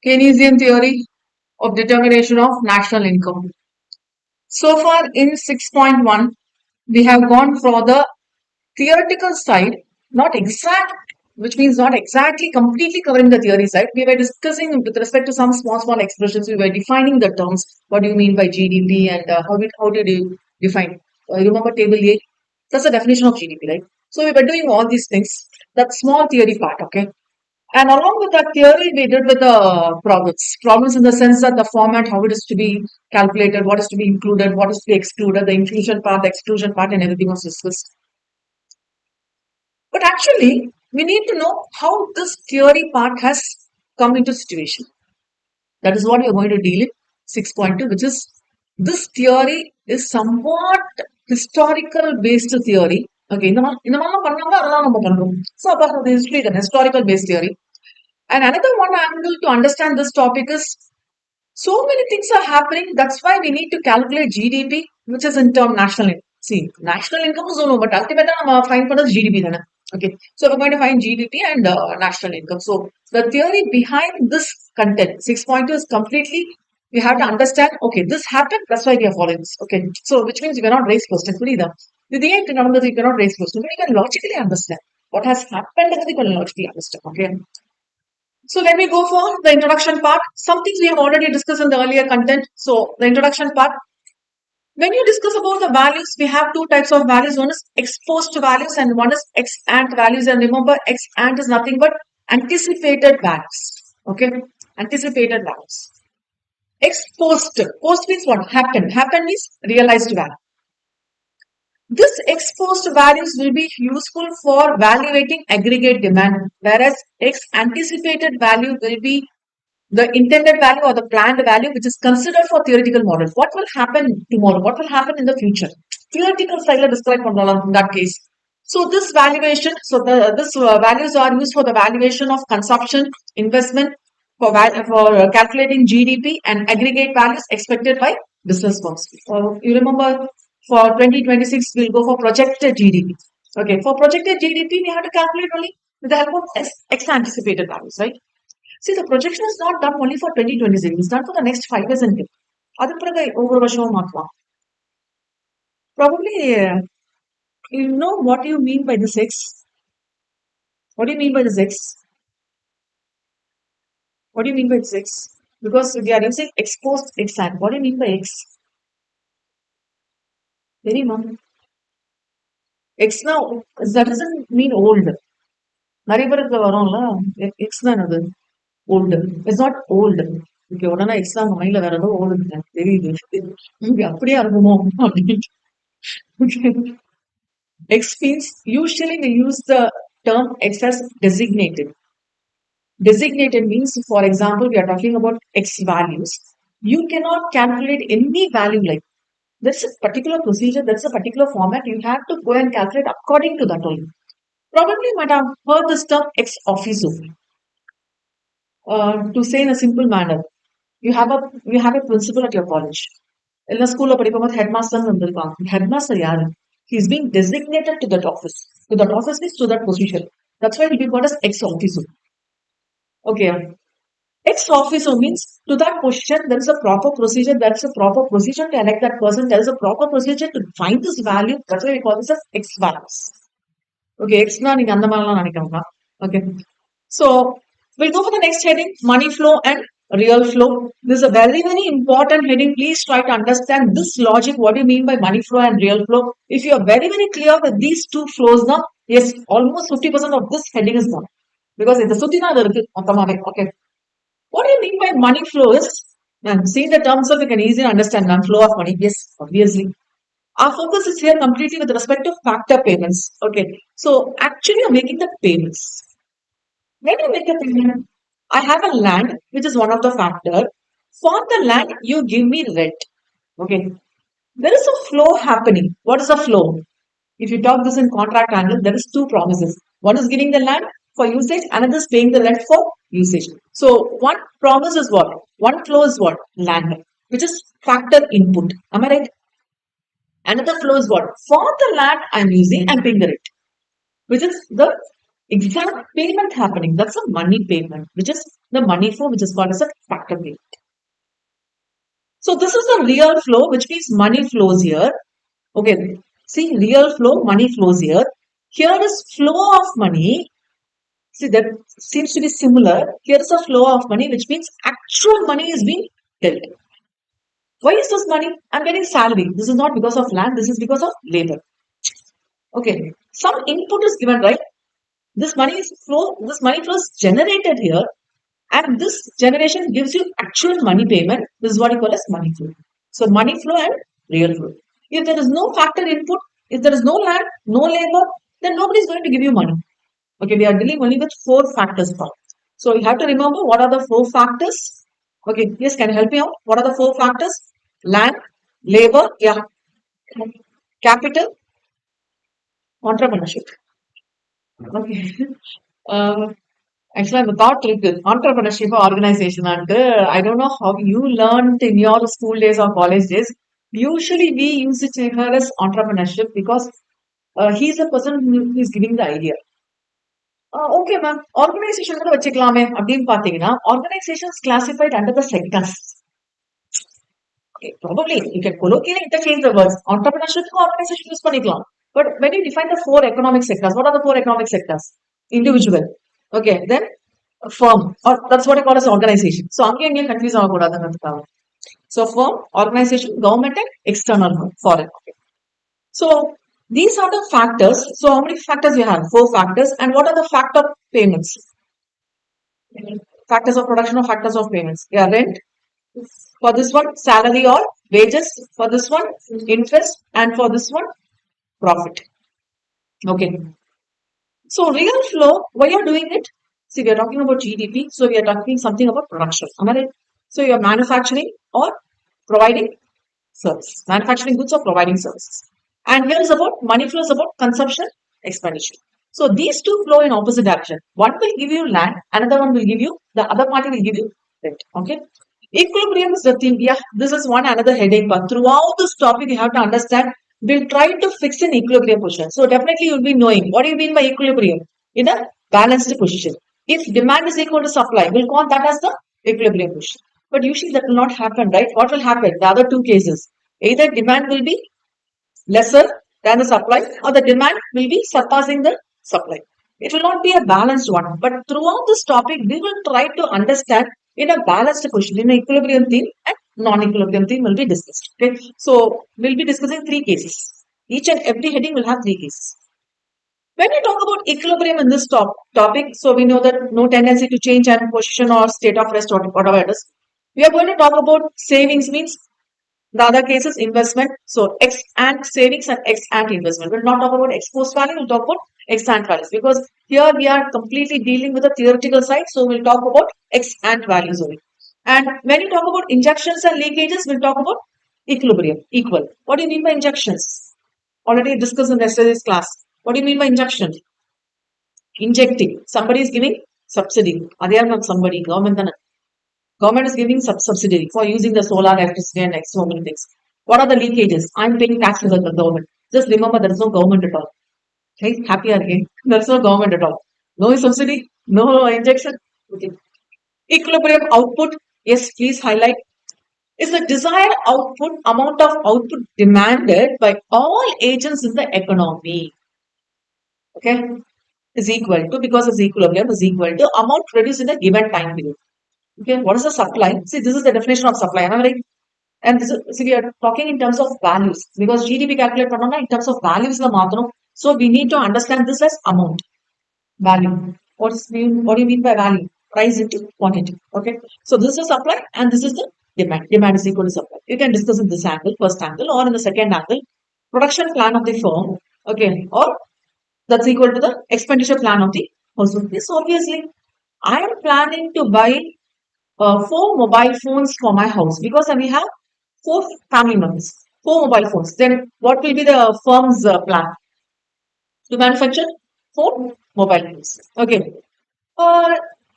Keynesian theory of determination of national income. So far in 6.1, we have gone for the theoretical side, not exact, which means not exactly completely covering the theory side. We were discussing with respect to some small expressions. We were defining the terms. What do you mean by GDP and how did you define? You remember table A? That's the definition of GDP, right? So we were doing all these things. That small theory part, okay? And along with that theory, we did with the problems. Problems in the sense that the format, how it is to be calculated, what is to be included, what is to be excluded, the inclusion part, the exclusion part, and everything was discussed. But actually, we need to know how this theory part has come into situation. That is what we are going to deal in 6.2, which is this theory is somewhat historical based theory. Okay, so about the history, the historical based theory. And another one angle to understand this topic is so many things are happening. That's why we need to calculate GDP, which is in term national income. See, national income is no, but ultimately I'm find for us GDP. Then. Okay, so we're going to find GDP and national income. So the theory behind this content 6.2 is completely we have to understand. Okay, this happened. That's why we are following this. Okay, so which means you cannot raise questions. Either the end to you cannot raise questions, but you can logically understand what has happened. You can logically understand. Okay. So let me go for the introduction part. Some things we have already discussed in the earlier content. So the introduction part. When you discuss about the values, we have two types of values. One is exposed values and one is ex ante values. And remember, ex ante is nothing but anticipated values. Okay, anticipated values. Exposed. Post means what? Happened. Happened means realized value. This exposed values will be useful for evaluating aggregate demand, whereas X anticipated value will be the intended value or the planned value which is considered for theoretical models. What will happen tomorrow? What will happen in the future? Theoretical style describe in that case. So this valuation, this values are used for the valuation of consumption, investment, for calculating GDP and aggregate values expected by business firms. You remember for 2026 we'll go for projected GDP. Okay, for projected GDP we have to calculate only with the help of X anticipated values, right? See, the projection is not done only for 2026. It's done for the next 5 years and over Probably, you know what you mean by this X. What do you mean by this X? What do you mean by this X? Because we are using exposed X and what do you mean by X? Very long. X now, that doesn't mean old. நிறைய பேருக்கு வரும்ல X தான் அது old it's not old okay உடனே X தான் மைண்ட்ல வேற ஏதோ ஓல்டு தெரியுது அப்படியே இருக்குமோ அப்படின்ட்டு X means usually we use the term X as designated. Designated means, for example, we are talking about X values. You cannot calculate any value like there's a particular procedure, there's a particular format. You have to go and calculate according to that only. Probably you might have heard this term ex officio. To say in a simple manner, you have a principal at your college. In a school headmaster headmaster he's being designated to that office. To that office means to that position. That's why it will be called as ex officio. Okay. Ex officio means to that position there is a proper procedure. There is a proper procedure to elect that person. There is a proper procedure to find this value. That's why we call this as ex values. Okay, X na neenga andha maarilam nenikkanga. Okay. So we'll go for the next heading, money flow and real flow. This is a very, very important heading. Please try to understand this logic. What do you mean by money flow and real flow? If you are very, very clear with these two flows now, yes, almost 50% of this heading is done. Because it's a sutina okay. What do you mean by money flow is, and see the terms of you can easily understand flow of money. Yes, obviously. Our focus is here completely with respect to factor payments. Okay. So actually you're making the payments. When you make a payment, I have a land which is one of the factor. For the land, you give me rent. Okay. There is a flow happening. What is a flow? If you talk this in contract angle, there is two promises. One is giving the land for usage, another is paying the rent for usage. So one promise is what? One flow is what? Land, which is factor input. Am I right? Another flow is what? For the land I'm using, I'm paying the rent, which is the exact payment happening. That's a money payment, which is the money flow, which is called as a factor payment. So this is the real flow, which means money flows here. Okay, see, real flow, money flows here. Here is flow of money. See, that seems to be similar. Here is a flow of money, which means actual money is being dealt. Why is this money? I'm getting salary. This is not because of land. This is because of labor. Okay, some input is given, right? This money is flow. This money flow is generated here, and this generation gives you actual money payment. This is what you call as money flow. So money flow and real flow. If there is no factor input, if there is no land, no labor, then nobody is going to give you money. Okay, we are dealing only with four factors now. So you have to remember what are the four factors. Okay, yes, can you help me out? What are the four factors? Land, labor, yeah, capital, entrepreneurship. Okay. Uh, Actually, I'm without entrepreneurship or organization. And I don't know how you learned in your school days or college days. Usually, we use it here as entrepreneurship because he's the person who is giving the idea. Okay, ma'am. Organization கூட வச்சுக்கலாமே அப்படின்னு பார்த்தீங்கன்னா organizations classified under the sectors. Okay, probably you can colloquially interchange the words. Entrepreneurship க்கு organization use பண்ணிக்கலாம். But when you define the four economic sectors, what are the four economic sectors? Individual. Okay, then firm, or that's what I call as organization. So அங்கேயும் இங்கேயும் confuse ஆகக்கூடாதுங்கிறதுக்காக. So firm, organization, government and external foreign. Okay. So these are the factors. So how many factors you have? Four factors. And what are the factor payments? Factors of production or factors of payments? Yeah, rent. For this one, salary or wages. For this one, interest. And for this one, profit. Okay. So real flow, why you're doing it? See, we are talking about GDP. So we are talking something about production. Am I right? So you're manufacturing or providing service. Manufacturing goods or providing services. And here is about money flow is about consumption, expenditure. So these two flow in opposite direction. One will give you land, another one will give you, the other party will give you rent. Okay. Equilibrium is the thing. Yeah, this is one another headache. But throughout this topic, you have to understand. We'll try to fix an equilibrium position. So definitely you'll be knowing what do you mean by equilibrium in a balanced position. If demand is equal to supply, we'll call that as the equilibrium position. But usually that will not happen, right? What will happen? The other two cases. Either demand will be lesser than the supply or the demand will be surpassing the supply. It will not be a balanced one. But throughout this topic, we will try to understand in a balanced position, in an equilibrium theme and non-equilibrium theme will be discussed. Okay. So we'll be discussing three cases. Each and every heading will have three cases. When we talk about equilibrium in this topic, so we know that no tendency to change and position or state of rest or whatever it is. We are going to talk about savings means the other case is investment. So ex ante savings and ex ante investment. We'll not talk about ex post value, we'll talk about ex ante values because here we are completely dealing with the theoretical side. So we'll talk about ex ante values only. And when you talk about injections and leakages, we'll talk about equilibrium, equal. What do you mean by injections? Already discussed in yesterday's class. What do you mean by injection? Injecting. Somebody is giving subsidy. They are not somebody, government. Government is giving subsidy for using the solar electricity and so many things. What are the leakages? I'm paying tax to the government. Just remember there is no government at all. Okay, happy again. There is no government at all. No subsidy, no injection. Okay. Equilibrium output. Yes, please highlight. Is the desired output, amount of output demanded by all agents in the economy. Okay, is equal to, because it's equilibrium, is equal to amount produced in a given time period. Okay, what is the supply? See, this is the definition of supply. Am I right? And this is, see, we are talking in terms of values because GDP calculate பண்ணோம்னா in terms of values la மாத்தணும். So we need to understand this as amount, value. What do you mean by value? Price into quantity. Okay. So this is the supply and this is the demand. Demand is equal to supply. You can discuss in this angle, first angle, or in the second angle, production plan of the firm. Okay, or that's equal to the expenditure plan of the household. So obviously, I am planning to buy 4 mobile phones for my house because we have 4 family members, 4 mobile phones. Then what will be the firm's plan? To manufacture 4 mobile phones. Okay.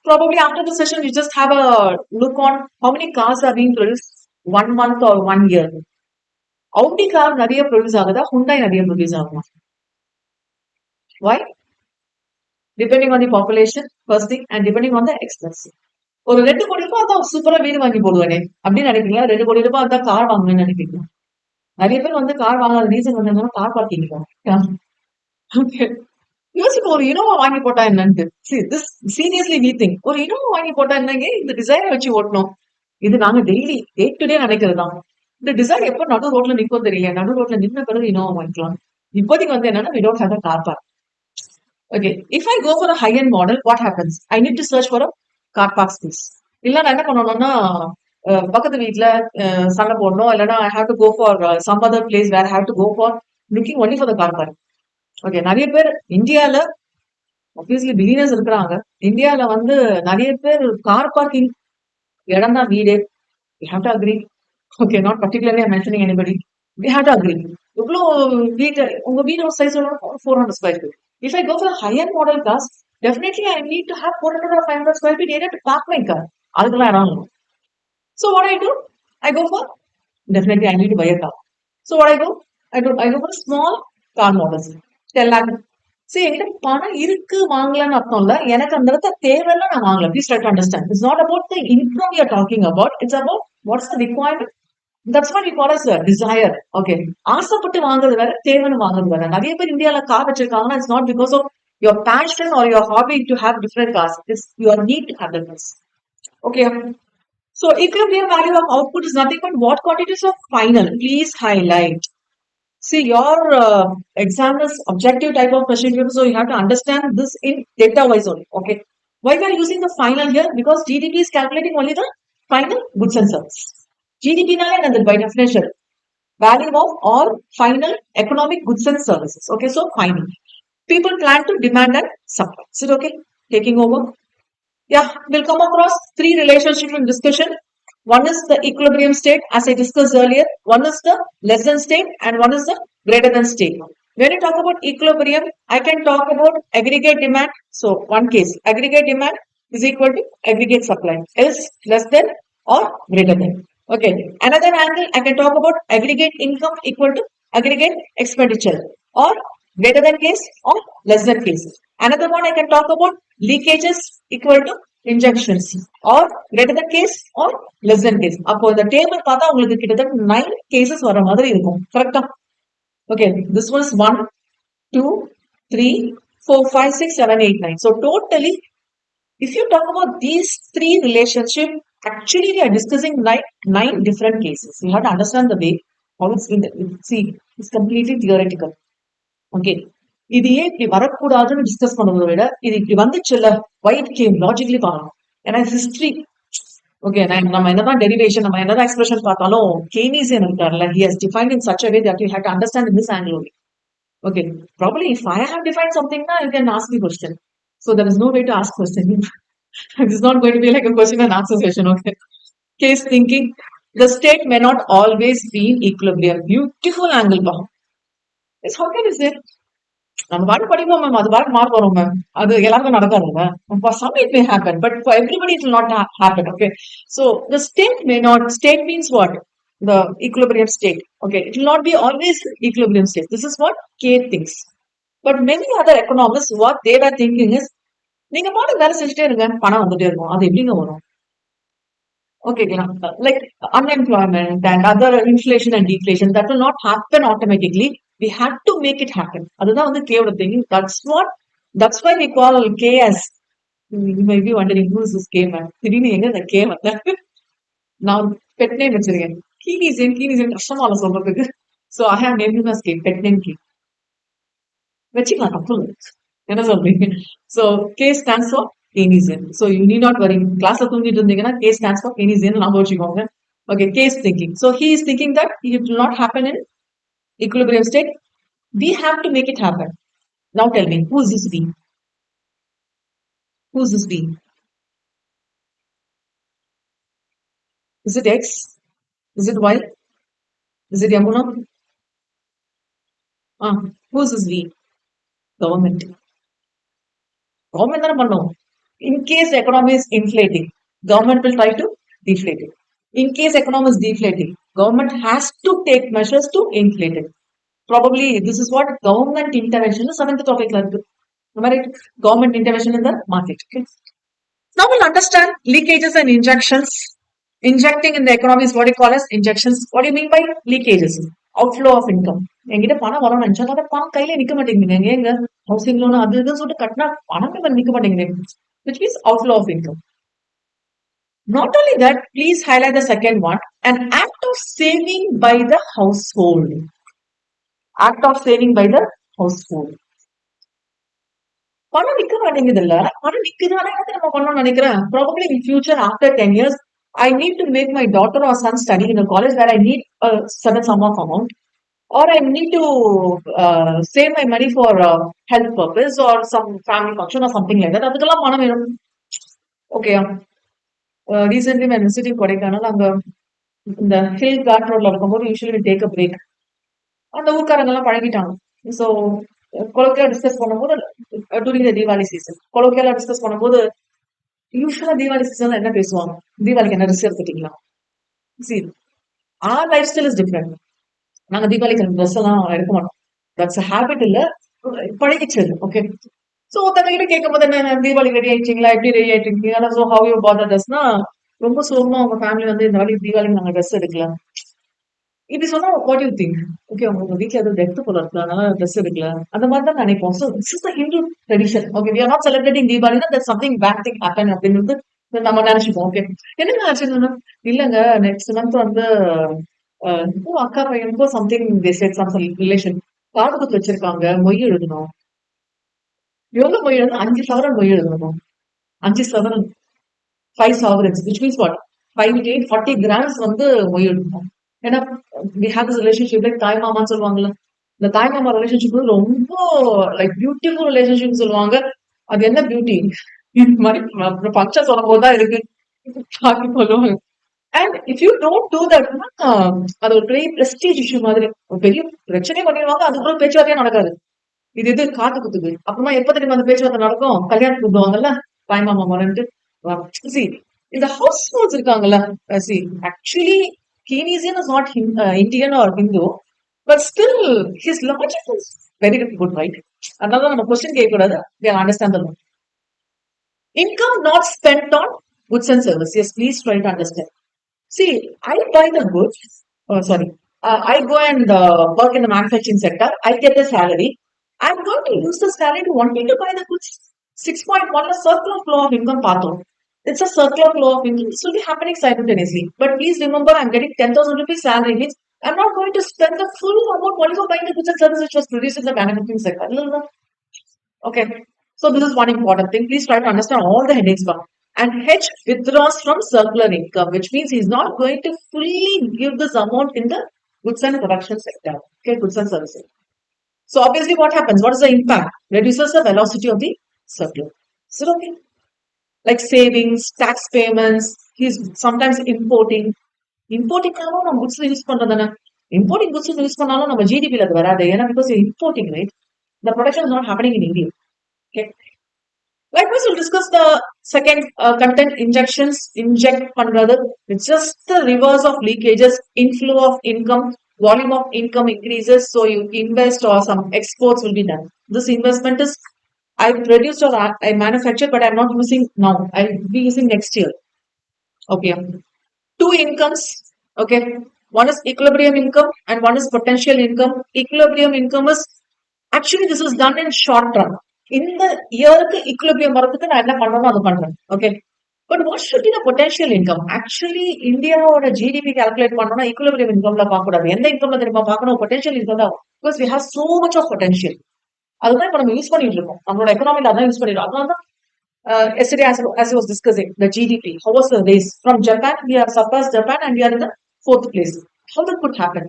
Probably after the session, you just have a look on how many cars are being produced 1 month or 1 year. Audi car நிறைய produce ஆகுதா, Hyundai நிறைய produce ஆகுமா? Why? depending on the population, first thing, and depending on the expense. ஒரு 2 கோடி ரூபாய் அதான் சூப்பரா வீடு வாங்கி போடுவானே அப்படின்னு நினைக்கிறீங்களா? 2 கோடி ரூபாய் அதான் கார் வாங்கணும்னு நினைக்கிறீங்களா? நிறைய பேர் வந்து கார் வாங்காத ரீசன் வந்து கார் பார்க்கிங் தான். யோசிப்போம், ஒரு இனோவா வாங்கி போட்டா என்னன்னு. சீரியஸ்லி வி திங்க், ஒரு இனோவா வாங்கி போட்டா என்னங்க, இந்த டிசைனை வச்சு ஓட்டணும். இது நாங்க டெய்லி டே டு டே நினைக்கிறது தான். இந்த டிசைன் எப்போ நடு ரோட்ல நிற்கும் தெரியல. நடு ரோட்ல நின்ன பிறகு இனோவா வாங்கிக்கலாம். இப்போதைக்கு வந்து என்னன்னா, we don't have a car park. Okay, if I go for a high-end model, what happens? I need to search for a car park space. இல்ல நான் என்ன பண்ணணும்னா, பக்கத்து வீட்டுல சண்டை போடணும், இல்லைன்னா I have to go for some other place where I have to go for looking only for the car park. Okay, நிறைய பேர் இந்தியால ஆப்வியஸ்லி பில்லியனர்ஸ் இருக்கிறாங்க. இந்தியால வந்து நிறைய பேர் கார் பார்க்கிங் இடம் தான் வீடே. We have to agree. Okay, not particularly I'm mentioning anybody. We have to agree. இவ்வளோ வீட்டு உங்க வீடு size 400 square feet. If I go for a high-end model cars, definitely I need to have 400 or 500 square feet area to park my car. அதுக்கெல்லாம் இடம் இல்லை. So what I do? I go for, definitely I need to buy a car. So what I go? I go for small car models. 10 lakh. See, என்கிட்ட பணம் இருக்கு வாங்கலாம்னு அர்த்தம் இல்ல. எனக்கு அந்த இடத்த தேவையில்லை, நான் வாங்கலாம். Please try to understand. It's not about the income we are talking about. It's about what's the requirement. That's what we call as a desire. Okay. ஆசைப்பட்டு வாங்குறது வேற, தேவைன்னு வாங்குறது வேற. நிறைய பேர் இந்தியால car வச்சிருக்காங்கன்னா, it's not because of your passion or your hobby to have different cars. It's your need to have the cars. Okay. So equilibrium value of output is nothing but what quantities of final. Please highlight. See, your exam is objective type of question paper, so you have to understand this in data wise only. Okay. Why we are using the final here? Because GDP is calculating only the final goods and services. GDP and by definition, value of all final economic goods and services. Okay, so final. People plan to demand and supply. Is it okay? Taking over. Yeah, we'll come across 3 relationships in discussion. One is the equilibrium state, as I discussed earlier. One is the less than state, and one is the greater than state. When I talk about equilibrium, I can talk about aggregate demand. So, one case, aggregate demand is equal to aggregate supply, is less than or greater than. Okay, another angle, I can talk about aggregate income equal to aggregate expenditure, or greater than case or less than case. Another one, I can talk about leakages equal to injections, or greater than case or less than case. அப்போ இந்த table பார்த்தா உங்களுக்கு கிட்டத்தட்ட 9 cases வர மாதிரி இருக்கும். கரெக்டா? Okay, this was 1, 2, 3, 4, 5, 6, 7, 8, 9. So totally, if you talk about these 3 relationships, actually we are discussing 9 different cases. You have to understand the way how it's in the, see, it's completely theoretical. Okay. இது ஏன் இப்படி வரக்கூடாதுன்னு discuss பண்ணுறதை விட, இது இப்படி வந்துச்சுல்ல, why it came logically பார்க்கணும். ஏன்னா ஹிஸ்டரி, ஓகே, நம்ம என்னதான் டெரிவேஷன், நம்ம என்னதான் எக்ஸ்பிரஷன் பார்த்தாலும், Keynesian இருக்கார்ல, he has defined in such a way that you have to understand in this angle only. Okay, probably if I have defined something, now you can ask me question. So there is no way to ask question. It is not going to be like a question and answer session. Okay. Case thinking. The state may not always be in equilibrium. Beautiful angle. It's how can you say? நம்ம பாட்டு படிப்போம் ma'am, அது பாட்டு mark வரும் ma'am, அது எல்லாருக்கும் நடக்காதுங்க. For some it may happen, but for everybody it will not happen. Okay, so the state may not. State means what? The equilibrium state. Okay, it will not be always equilibrium state. This is what K thinks. But many other economists, what they were thinking is, நீங்க பாட்டு வேலை செஞ்சுட்டே இருங்க, பணம் வந்துட்டே இருக்கும். அது எப்படிங்க வரும்? Okay, like unemployment and other inflation and deflation, that will not happen automatically. We have to make it happen. அதுதான் வந்து K ஓட thinking. That's why we call K as, you may be wondering who is this K man. திடீர்னு எங்க இந்த K வந்த? நான் pet name வச்சிருக்கேன். Keynesian கஷ்டமா இல்ல சொல்றதுக்கு. So I have named him as K, pet name K. வச்சுக்கலாம், தப்பு இல்லை. என்ன சொல்றீங்க? So K stands for Keynesian. So you need not worry. Classல தூங்கிட்டு இருந்தீங்கன்னா K stands for Keynesian ஞாபகம் வச்சுக்கோங்க. Okay, K is thinking. So he is thinking that it will not happen in equilibrium state. We have to make it happen. Now tell me, who is this we? Who is this we? Is it X? Is it Y? Is it Yamuna? Who is this we? Government. Government தானே பண்ணும். In case economy is inflating, government will try to deflate it. In case economy is deflating, government has to take measures to inflate it. Probably this is what government intervention is 7th topic. Am I right? Government intervention in the market. Okay. Now we'll understand leakages and injections. Injecting in the economy is what you call as injections. What do you mean by leakages? Outflow of income. என்கிட்ட பணம் வரும்னு நினைச்சாங்க அதை பணம் கையில நிக்க மாட்டேங்குது எங்க ஹவுசிங் லோன் அது இதுன்னு சொல்லிட்டு கட்டினா பணமே நிக்க மாட்டேங்குது, which means outflow of income. Not only that, please highlight the second one, an act of saving by the household. Act of saving by the household. பணம் நிக்க மாட்டேங்குது இல்ல, பணம் நிக்குதானே நம்ம பண்ணணும்னு நினைக்கிறேன். Probably in future after 10 years, I need to make my daughter or son study in a college where I need a certain sum of amount, or I need to save my money for health purpose or some family function or something like that. அதுக்கெல்லாம் பணம் வேணும். Okay. Recently when visiting Kodaikanal, அங்க இந்த hill God ரோட்ல இருக்கும்போது usually take a break. அந்த ஊர்க்காரங்க எல்லாம் பழகிட்டாங்க. ஸோ கொலோக்கியலா டிஸ்கஸ் பண்ணும்போது டூரிங் த தீபாவளி சீசன் கொலோக்கியலா டிஸ்கஸ் பண்ணும்போது யூஸ்வலா தீபாவளி சீசன்ல என்ன பேசுவாங்க, தீபாவளிக்கு என்ன ட்ரெஸ் எடுத்துட்டீங்களா? See our lifestyle is different. நாங்க தீபாவளிக்கு ட்ரெஸ் எல்லாம் எடுக்க மாட்டோம். தட்ஸ் ஹேபிட் இல்ல, பழகிச்சது. ஓகே. ஸோ ஒருத்தங்க கிட்ட கேட்கும் போது என்ன தீபாவளி ரெடி ஆயிடுச்சிங்களா, எப்படி ரெடி ஆயிட்டீங்க, ஸோ ஹவ் யூ பாட் ட்ரெஸ்னா ரொம்ப சோகமா உங்க ஃபேமிலி வந்து இந்த மாதிரி தீபாவளிக்கு நாங்க ட்ரெஸ் எடுக்கலாம். இப்படி சொன்னா வாட் யூ திங்க்? ஓகே, உங்க வீட்டுல ஏதோ டெத் போல இருக்கு, அதனால ட்ரெஸ் எடுக்கல, அந்த மாதிரி தான் நினைப்போம். So this is the Hindu tradition. Okay, we are not celebrating Deepavali, that something bad thing happen அப்படின்னு நம்ம நினைச்சுப்போம். ஓகே, என்னங்க ஆச்சுன்னா இல்லங்க நெக்ஸ்ட் மந்த் வந்து அக்கா பையனுக்கும் சம்திங் சம் ரிலேஷன் காது குத்து வச்சிருக்காங்க, மொய் எழுதணும். எவ்வளவு மொய் எழுதணும்? 5 சவரன் மொய் எழுதணும். 5 சவரன் 5 sovereigns, which means what? 5 to 8, 40 grams வந்து மொய் எழுதணும். ஏன்னா we have this relationship like தாய் மாமான்னு சொல்லுவாங்கல்ல, இந்த தாய் மாமா ரிலேஷன்ஷிப் ரொம்ப லைக் பியூட்டிஃபுல் ரிலேஷன்ஷிப் சொல்லுவாங்க. அது என்ன பியூட்டி இந்த மாதிரி பங்க்ஷன் சொல்லும் போதுதான் இருக்கு பாக்கி சொல்லுவாங்க. And if you don't do தட்னா அது ஒரு பெரிய பிரஸ்டீஜ் இஷ்யூ மாதிரி ஒரு பெரிய பிரச்சனையே பண்ணிடுவாங்க. அதுக்கப்புறம் பேச்சுவார்த்தையே நடக்காது. இது காத்து குத்துது. அப்புறமா எப்ப தெரியுமா அந்த பேச்சுவார்த்தை நடக்கும்? கல்யாணம் கூப்பிடுவாங்கல்ல தாய் மாமா மரன்ட்டு. See, இந்த ஹவுஸ் ஹோல்ட்ஸ் இருக்காங்கல்ல, see, actually Keynesian is not Indian or Hindu, but still his logic is very good, right? அதனால நம்ம கொஸ்டின் கேட்க கூடாது. They understand the law. Income not spent on goods and services. Yes, please try to understand. See, I buy the goods. Sorry, I go and work in the manufacturing sector. I get the salary. I'm going to use the salary to only to buy the goods. 6.1 is circular flow of income path. It's a circular flow of income. This will be happening simultaneously. But please remember, I'm getting 10,000 rupees salary, which I'm not going to spend the full amount only for buying the goods and services which was produced in the manufacturing sector. Okay. So this is one important thing. Please try to understand all the headings now. And H withdraws from circular income, which means he's not going to fully give this amount in the goods and production sector. Okay, goods and services. So obviously what happens? What is the impact? Reduces the velocity of the circular. Is it okay? Like savings, tax payments, he's sometimes importing. Importing நம்ம goods use பண்றதானே. Importing goods use பண்ணாலும் நம்ம GDP ல அது வராது. ஏன்னா because you're importing, right? The production is not happening in India. Okay. Likewise, we'll discuss the second content, injections. Inject பண்றது. It's just the reverse of leakages, inflow of income, volume of income increases, so you invest or some exports will be done. This investment is I produced or I manufactured, but I'm not using now. I'll be using next year. Okay. 2 incomes. Okay. One is equilibrium income and one is potential income. Equilibrium income is actually this is done in short run. In the year equilibrium வரதுக்கு நான் என்ன பண்ணணும் அது பண்றேன். Okay. But what should be the potential income? Actually, India ஓட GDP calculate பண்ணோம்னா equilibrium income ல பார்க்க கூடாது. எந்த income ல தெரியுமா பார்க்கணும்? Potential income தான். Because we have so much of potential. அதுதான் இப்ப நம்ம யூஸ் பண்ணிட்டு இருக்கோம். நம்மளோட எக்கனாமில அதான் யூஸ் பண்ணிடுறோம். அதனால தான் yesterday as I was discussing the GDP, how was the race from Japan? We have surpassed Japan and we are in the 4th place. How that could happen?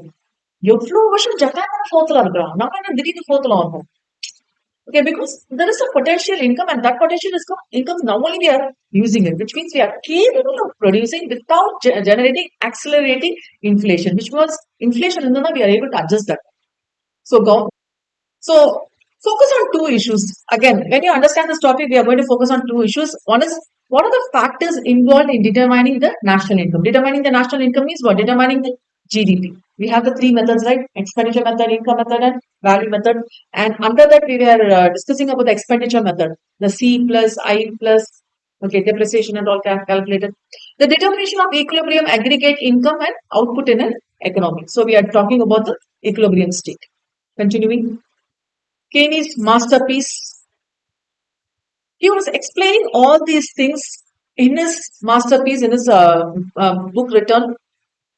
எவ்வளவு வருஷம் ஜப்பான் 4th இருக்கிறோம், நம்ம என்ன திடீர்னு 4th வரும்? Okay, because there is a potential income and that potential income now only we are using it, which means we are capable of producing without generating accelerating inflation, which was inflation and then we are able to adjust that. So focus on 2 issues. Again, when you understand this topic, we are going to focus on 2 issues. One is what are the factors involved in determining the national income? Determining the national income means what? Determining the GDP. We have the three methods, right? Expenditure method, income method, and value method. And under that, we were discussing about the expenditure method, the C plus, I plus, okay, depreciation and all calculated. The determination of equilibrium aggregate income and output in an economy. So we are talking about the equilibrium state. Continuing. Keynes' masterpiece. He was explaining all these things in his masterpiece, in his book written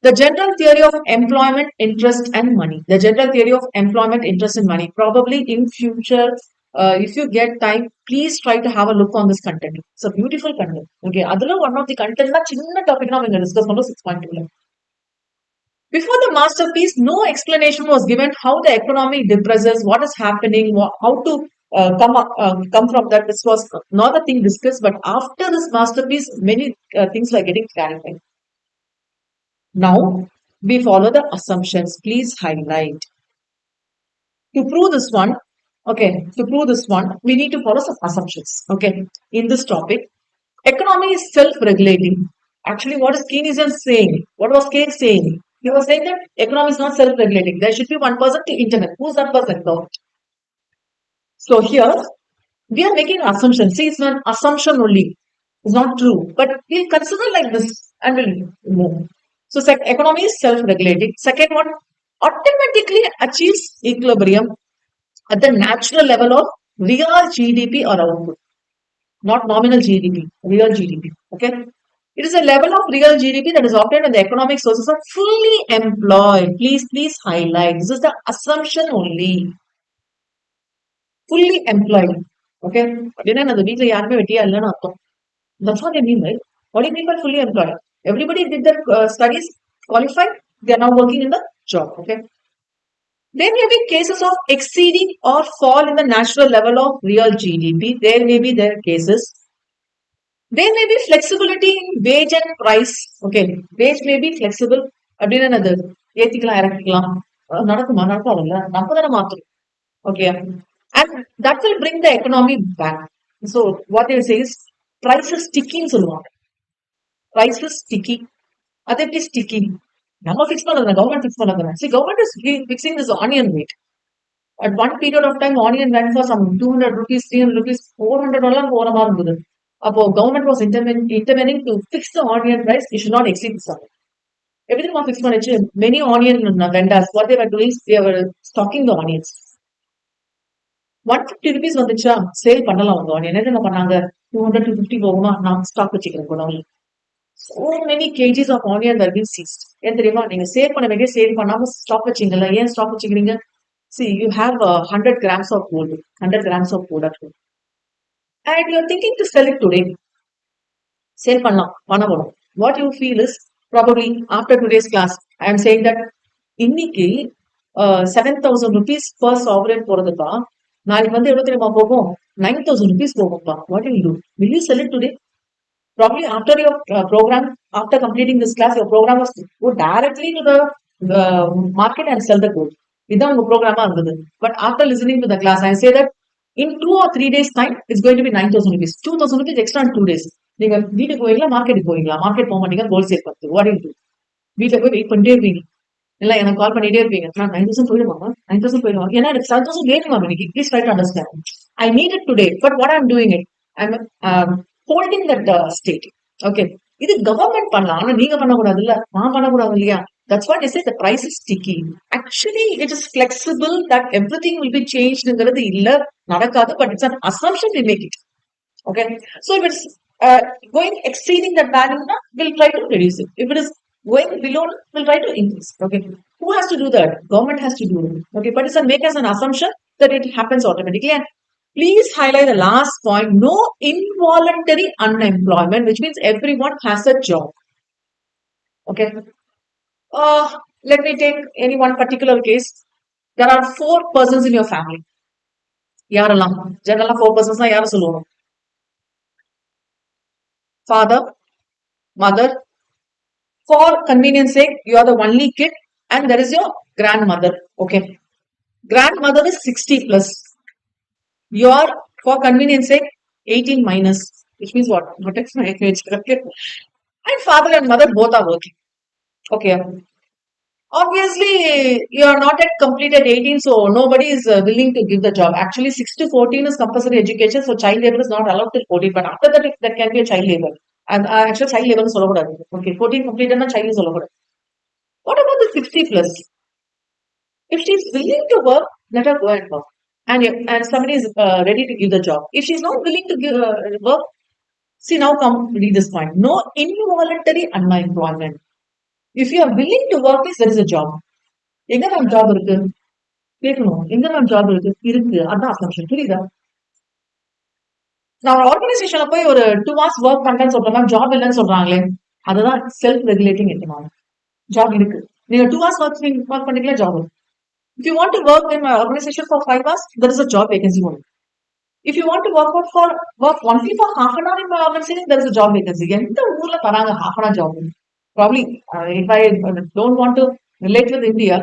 the general theory of employment, interest, and money. The general theory of employment, interest, and money. Probably in future, if you get time, please try to have a look on this content. It's a beautiful content. Okay, other one of the content na chinna topic na we discuss on 6.2. Before the masterpiece, no explanation was given how the economy depresses, what is happening, how to come from that. This was not a thing discussed, but after this masterpiece, many things were getting clarified. Now, we follow the assumptions. Please highlight. To prove this one, okay, to prove this one, we need to follow some assumptions. Okay, in this topic, economy is self-regulating. Actually, what is Keynesian saying? What was Keynes saying? He was saying that economy is not self-regulating. There should be one person to intervene. Who's that person? So here, we are making an assumption. See, it's an assumption only. It's not true. But we'll consider like this and we'll move. So economy is self-regulating. Second one, automatically achieves equilibrium at the natural level of real GDP or output, not nominal GDP, real GDP. Okay. It is a level of real GDP that is obtained when the economic sources are fully employed. Please highlight. This is the assumption only. Fully employed. Okay. That's what I mean, right? What do you mean by fully employed? Everybody did their studies, qualified, they are now working in the job. Okay. There may be cases of exceeding or fall in the natural level of real GDP. There may be their cases. There may be flexibility in wage and price. Okay, wage may be flexible. அப்படின்னு என்னது ஏத்திக்கலாம் இறக்கிக்கலாம் நடக்குமா நடக்காதுல்ல நம்ம தானே மாத்தணும் okay and that will bring the economy back. So what they say is price is sticky ன்னு சொல்லுவாங்க. Price is sticky. அது எப்படி sticky? நம்ம ஃபிக்ஸ் பண்ணது கவர்மெண்ட் ஃபிக்ஸ் பண்ணது. See, government is fixing this onion rate. At one period of time, onion went for some 200 rupees, 300 rupees, $400 போற மாதிரி இருந்தது. அப்போ government was intervening to fix the onion price. It should not exceed this amount. Everything was fixed பண்ணிச்சு. Many onion vendors, what they were doing, they were stocking the onions. 150 rupees வந்துச்சா sale பண்ணலாம் அவங்க onion. என்ன பண்ணாங்க 200 to 50 போகுமா நான் stock வச்சுக்கிறேன் குடோன்ல. So many kgs of onion were being seized. ஏன் தெரியுமா நீங்க சேல் பண்ண வேண்டிய சேல் பண்ணாம ஸ்டாக் வச்சீங்கல்ல ஏன் ஸ்டாக் வச்சுக்கிறீங்க? See, you have 100 grams of gold, 100 grams of gold at home. And you're thinking to sell it today. Sell பண்ணலாம் பணம் வரும். What you feel is probably after today's class, I am saying that இன்னைக்கு 7,000 rupees per sovereign போறதுப்பா நாளைக்கு வந்து எவ்வளவு தெரியுமா போகும் 9,000 rupees போகும்ப்பா. What will you do? Will you sell it today? Probably after your program, after completing this class, your program was to go directly to the market and sell the gold. இதுதான் உங்க ப்ரோக்ராமா இருந்தது. But after listening to the class, I say that in 2 or 3 days time, it's going to be 9,000 rupees. 2,000 rupees extra in 2 days. நீங்க வீட்டுக்கு போவீங்களா மார்க்கெட்டுக்கு போவீங்களா? Market போக மாட்டீங்க கோல்ட் சேல் பண்ணுறது. What you to? வீட்டில் போய் வெயிட் பண்ணிட்டே இருப்பீங்க. இல்லை எனக்கு கால் பண்ணிட்டே இருப்பீங்க. நான் 9,000 போயிடுவாங்க 9,000 போயிடுவாங்க. ஏன்னா எனக்கு 7,000 வேணுமா இன்னைக்கு? Please try to understand. I need it today but what I am doing it I am holding that state. Okay, இது கவர்மெண்ட் பண்ணலாம் ஆனா நீங்க பண்ணக்கூடாது இல்ல, நான் பண்ணக்கூடாது இல்லையா? That's what I say the price is sticky. Actually, it is flexible that everything will be changed ங்கிறது இல்ல நடக்காது, but it's an assumption we make it. Okay, so if it's going exceeding that value, we'll try to reduce it. If it is going below, we'll try to increase. Okay, who has to do that? Government has to do it. Okay, but it's a make as an assumption that it happens automatically. And please highlight the last point, no involuntary unemployment, which means everyone has a job. Okay. Let me take any one particular case. There are 4 persons in your family. யாரெல்லாம் ஜெனரலா 4 persons யார சொல்லுவோம்? Father, mother. For convenience sake, you are the only kid and there is your grandmother. Okay. Grandmother is 60 plus. You are, for convenience sake, 18 minus. Which means what? Protects my age. And father and mother both are working. Okay. Obviously, you are not at completed 18, so nobody is willing to give the job. Actually, 6 to 14 is compulsory education, so child labor is not allowed till 14. But after that, that can be a child labor. And actually, child labor is allowed. Okay, 14 completed, and child is allowed. What about the 60 plus? If she's willing to work, let her go and work. And somebody is ready to give the job. If she's not willing to give work, see now come read this point. No involuntary unemployment. If you are willing to work, means there is a job. எங்க ma'am job இருக்கு கேட்கணும் எங்க ma'am job இருக்கு அதான் assumption புரியுதா நான் ஒரு ஆர்கனைசேஷன்ல போய் ஒரு 2 hours ஒர்க் பண்றேன்னு சொல்றேன் மேம் ஜாப் இல்லைன்னு சொல்றாங்களே அதுதான் செல்ஃப் ரெகுலேட்டிங் எக்கனாமி ஜாப் இருக்கு நீங்க 2 hours ஒர்க் பண்ணிக்கல ஜாப் இருக்கு if you want to work in my organization for 5 hours there is a job vacancy only if you want to work only for half an hour in my organization there is a job vacancy எந்த ஊர்ல தராங்க half an hour job probably if I don't want to relate with India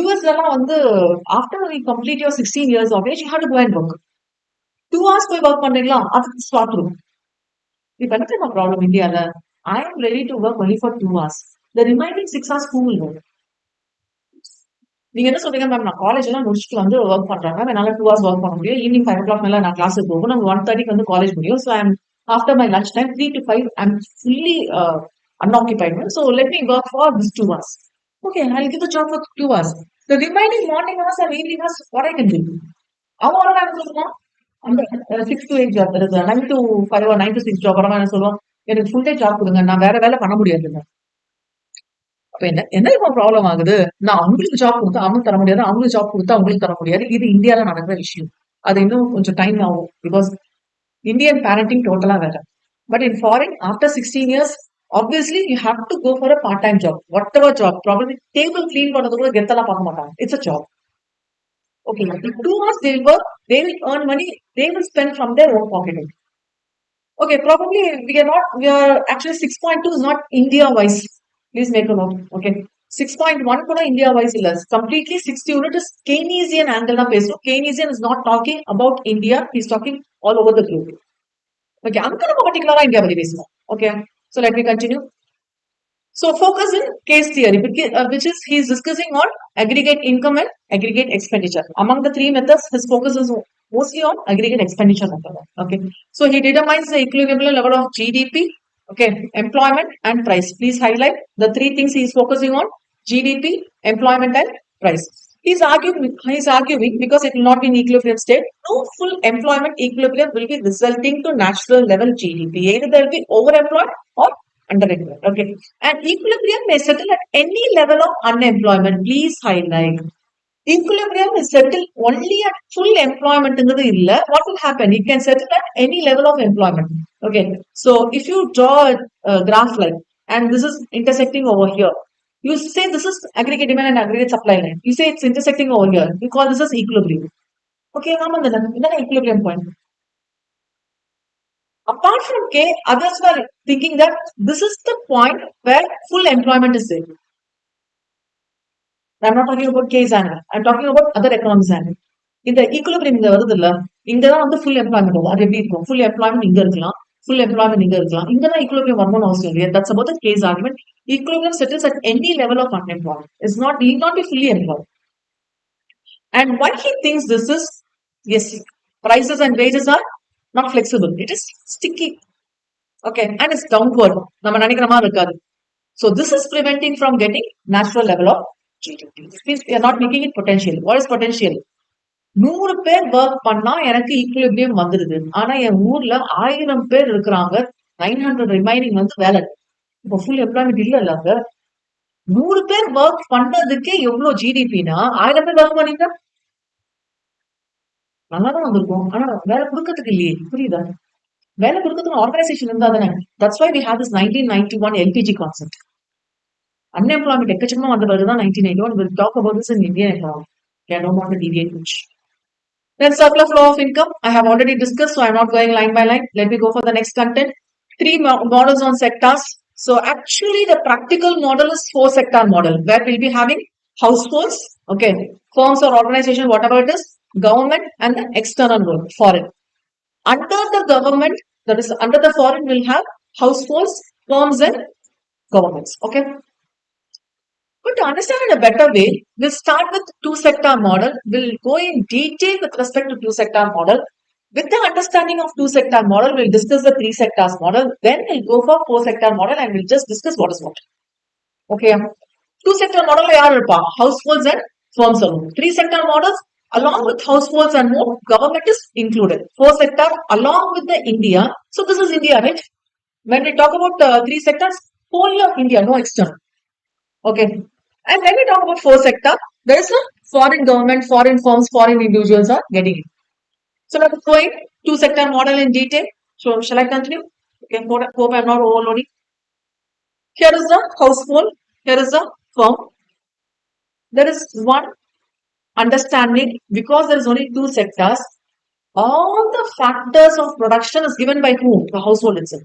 US எல்லாம் வந்து after you complete your 16 years of age you have to go and work 2 hours போய் work பண்றீங்களா அதுக்கு start இருக்கும் இப்ப என்ன தெரியுமா ப்ராப்ளம் இந்தியால I am ready to work only for 2 hours the remaining 6 hours who will work நீங்க என்ன சொல்றீங்க மேம் நான் காலேஜ் எல்லாம் முடிச்சுட்டு வந்து ஒர்க் பண்றேன் மேம் என்னால 2 hours ஒர்க் பண்ண முடியும் ஈவினிங் 5 o'clock மேல நான் கிளாஸுக்கு போகும் நம்ம 1:30 வந்து காலேஜ் முடியும் so I'm after my lunch time 3 to 5 I'm fully unoccupied so let me work for this 2 hours okay I'll give the job for 2 hours the remaining morning hours and evening hours what I can do அவன் என்ன சொல்லுவான் அந்த 6 to 8 job இருக்கு 9 to 5 or 9 to 6 job அப்புறமா என்ன சொல்லுவான் எனக்கு full day job கொடுங்க நான் வேற வேலை பண்ண முடியாது அப்ப என்ன இப்ப ப்ராப்ளம் ஆகுது நான் அவங்களுக்கு ஜாப் கொடுத்தா அவங்களுக்கு தர முடியாது அவங்களுக்கு ஜாப் கொடுத்தா அவங்களுக்கு தர முடியாது இது இந்தியால நடக்கிற விஷயம் அது இன்னும் கொஞ்சம் டைம் ஆகும் பிகாஸ் இந்தியன் பேரண்டிங் டோட்டலா வேற but in foreign after 16 years obviously you have to go for a part time job whatever job probably table clean பண்றது கூட கெத்தலாம் பார்க்க மாட்டாங்க it's a job okay in 2 hours they will work they will earn money they will spend from their own pocket okay probably we are actually 6.2 is not India wise please make a note okay 6.1 கூட India wise இல்ல completely 60 unit is Keynesian angle தான் பேசுறோம் Keynesian is not talking about India he's talking all over the globe okay அங்க நம்ம பர்టిక్యులரா India பத்தி பேசுவோம் okay so let me continue so focus in case theory which is he is discussing on aggregate income and aggregate expenditure among the three methods his focus is mostly on aggregate expenditure method okay so he determines the equilibrium level of GDP okay employment and price please highlight the three things he is focusing on GDP employment and price he's arguing because it will not be in equilibrium state no full employment equilibrium will be resulting to natural level GDP either there will be overemployed or underemployed okay and equilibrium may settle at any level of unemployment please highlight equilibrium is settled only at full employment what will happen it can settle at any level of employment okay so if you draw a graph line and this is intersecting over here you say this is aggregate demand and aggregate supply line you say it's intersecting over here you call this as equilibrium okay equilibrium point apart from K others were thinking that this is the point where full employment is there I'm not talking about case angle. I'm talking about other economics angle. இந்த equilibrium இங்க வருது இல்ல இங்கதான் வந்து full employment வரும் அது எப்படி இருக்கும் ஃபுல் எம்ப்ளாய்மெண்ட் இங்க இருக்கலாம் ஃபுல் எம்ப்ளாய்மெண்ட் இங்க இருக்கலாம் இங்கதான் ஈக்குலிபிரியம் வரணும்னு அவசியம் இல்லையா that's about the case argument equilibrium settles at any level of unemployment is not need not be fully employed and why he thinks this is yes prices and wages are not flexible it is sticky okay and it's downward நம்ம நினைக்கிற மாதிரி இருக்காது so this is preventing from getting natural level of GDP means we are not making it potential what is potential 100 பேர் work பண்ணா எனக்கு equilibrium வந்துருது ஆனா என் ஊர்ல 1000 பேர் இருக்கிறாங்க 900 ரிமைனிங் வந்து வேலை இப்ப ஃபுல் எம்ப்ளாய்மெண்ட் இல்ல அங்க 100 பேர் ஒர்க் பண்ணதுக்கே எவ்வளவு ஜிடிபினா 1000 பேர் ஒர்க் பண்ணீங்க நல்லாதான் வந்திருக்கும் ஆனா வேலை கொடுக்கறதுக்கு இல்லையே புரியுதா வேலை கொடுக்கறதுக்கு ஆர்கனைசேஷன் இருந்தா தானே that's why we have this 1991 LPG concept unemployment எக்கச்சக்கமா வந்த பிறகுதான் 1991 we'll talk about this in Indian economy I don't want to deviate much then circular flow of income I have already discussed so I'm not going line by line let me go for the next content 3 models on sectors so actually the practical model is 4 sector model where we'll be having households okay firms or organization whatever it is government and the external world foreign under the government that is under the foreign will have households firms and governments okay But to understand in a better way, we'll start with two-sector model. We'll go in detail with respect to two-sector model. With the understanding of two-sector model, we'll discuss the three sectors model. Then we'll go for four-sector model and we'll just discuss what is what. Okay. Two-sector model, households and firms alone. Three-sector models, along with households and more, government is included. Four-sector, along with the India. So this is India, right? When we talk about three sectors, whole of India, no external. Okay. And when we talk about four sector, there is a foreign government, foreign firms, foreign individuals are getting it. So let's go in two sector model in detail. So shall I continue? Okay, hope I'm not overloading. Here is the household, here is the firm. There is one understanding because there is only two sectors. All the factors of production is given by whom? The household itself.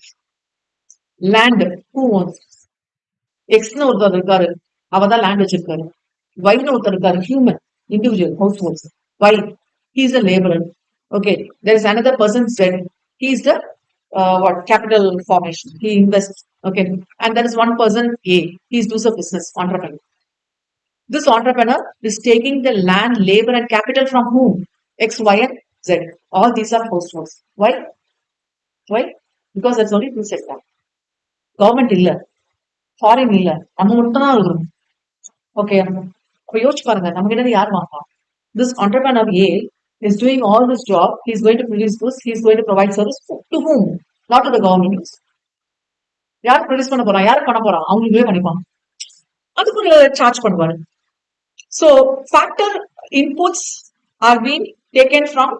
Land, who owns? Xன்னு ஒருத்தர் இருக்காரு அவர் தான் land வச்சிருக்காரு. Yன்னு ஒருத்தர் இருக்காரு human individual households. Y he is a laborer. Okay, there is another person Z. He is the capital formation. He invests. Okay, and there is one person A. He is does a business entrepreneur. This entrepreneur is taking the land, labor, and capital from whom? X, Y, and Z. All these are households. Why? Why? Because there's only two sectors. Government illa. Foreign இல்ல நம்ம மட்டும் தான் இருக்கணும். Okay, அப்ப யோசிச்சு பாருங்க, நம்ம கிட்ட யார் வாங்குவா? This entrepreneur A is doing all this job. He is going to produce goods. He is going to provide service to whom? Not to the government. யார் ப்ரொடியூஸ் பண்ண போறா? யார் பண்ண போறா? அவங்களுக்கே பண்ணிப்பாங்க. அதுக்கு ஒரு சார்ஜ் பண்ணுவாரு. So factor inputs are being taken from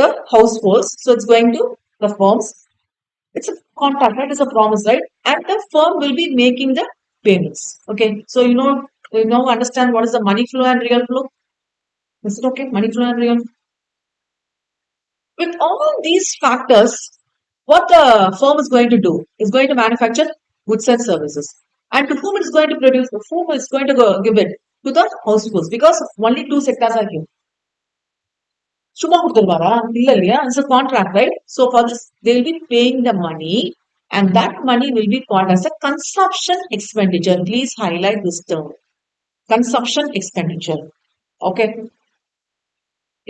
the households. So it's going to the firms. It's a contract, right? It's a promise, right? And the firm will be making the payments. Okay. So you now understand what is the money flow and real flow. Is it okay? Money flow and real. With all these factors, what the firm is going to do is going to manufacture goods and services. And to whom it is going to produce? The whom is going to give it to the households because only two sectors are here. சும்மா கொடுத்துருவாரா? இல்ல இல்லையா? It's a contract, right? So for this, they will be paying the money and that money will be called as a consumption expenditure. Please highlight this term. Consumption expenditure. Okay.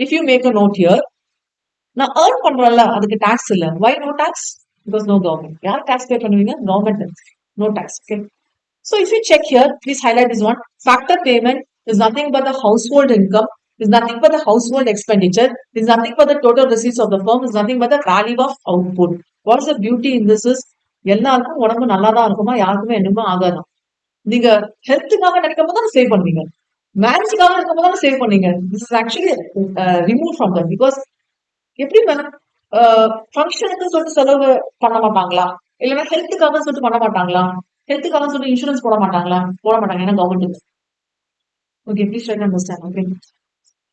If you make a note here, now earn பண்றோம்ல அதுக்கு tax இல்ல. Why no tax? Because no government. யார் tax pay பண்ணுவீங்க? Government. No tax. Okay. So if you check here, please highlight this one. Factor payment is nothing but the household income. Is nothing but the household expenditure. Is nothing but the total receipts of the firm. Is nothing but the value of output. What is the beauty in this is எல்லாருக்கும் உடம்பு நல்லா தான் இருக்குமா, யாருக்குமே என்னமோ ஆகாதான். நீங்க ஹெல்த்துக்காக நினைக்கும் போது தான் சேவ் பண்ணுவீங்க, மேரேஜுக்காக இருக்கும் போது தான் சேவ் பண்ணீங்க. This is actually remove from that. Because எப்படி ஃபங்க்ஷனுக்கு சொல்லிட்டு செலவு பண்ண மாட்டாங்களா, இல்லைன்னா ஹெல்த்துக்காக சொல்லிட்டு பண்ண மாட்டாங்களா, ஹெல்த்துக்காக சொல்லிட்டு இன்சூரன்ஸ் போட மாட்டாங்களா? போட மாட்டாங்க, ஏன்னா government. Okay, please try to understand. Okay.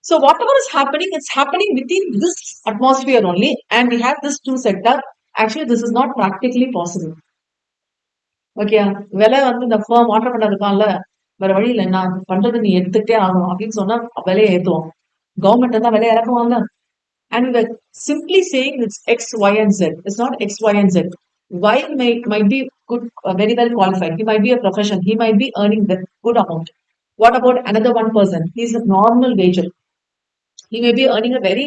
So whatever is happening, it's happening within this atmosphere only, and we have this two sector. Actually, this is not practically possible. Okay, விலை இந்த firm entrepreneur இருக்கான்ல, வேற வழி இல்லை, நான் பண்றது நீ எடுத்துட்டே ஆகணும் அப்படின்னு சொன்னா விலையை ஏத்துவோம். கவர்மெண்ட் தான் விலையை இறக்குவாங்க. And we were simply saying it's X, Y, and Z. It's not X, Y, and Z. Y might be good, very well qualified. He might be a profession. He might be earning the good amount. What about another one person? He's a normal wager. He may be earning a very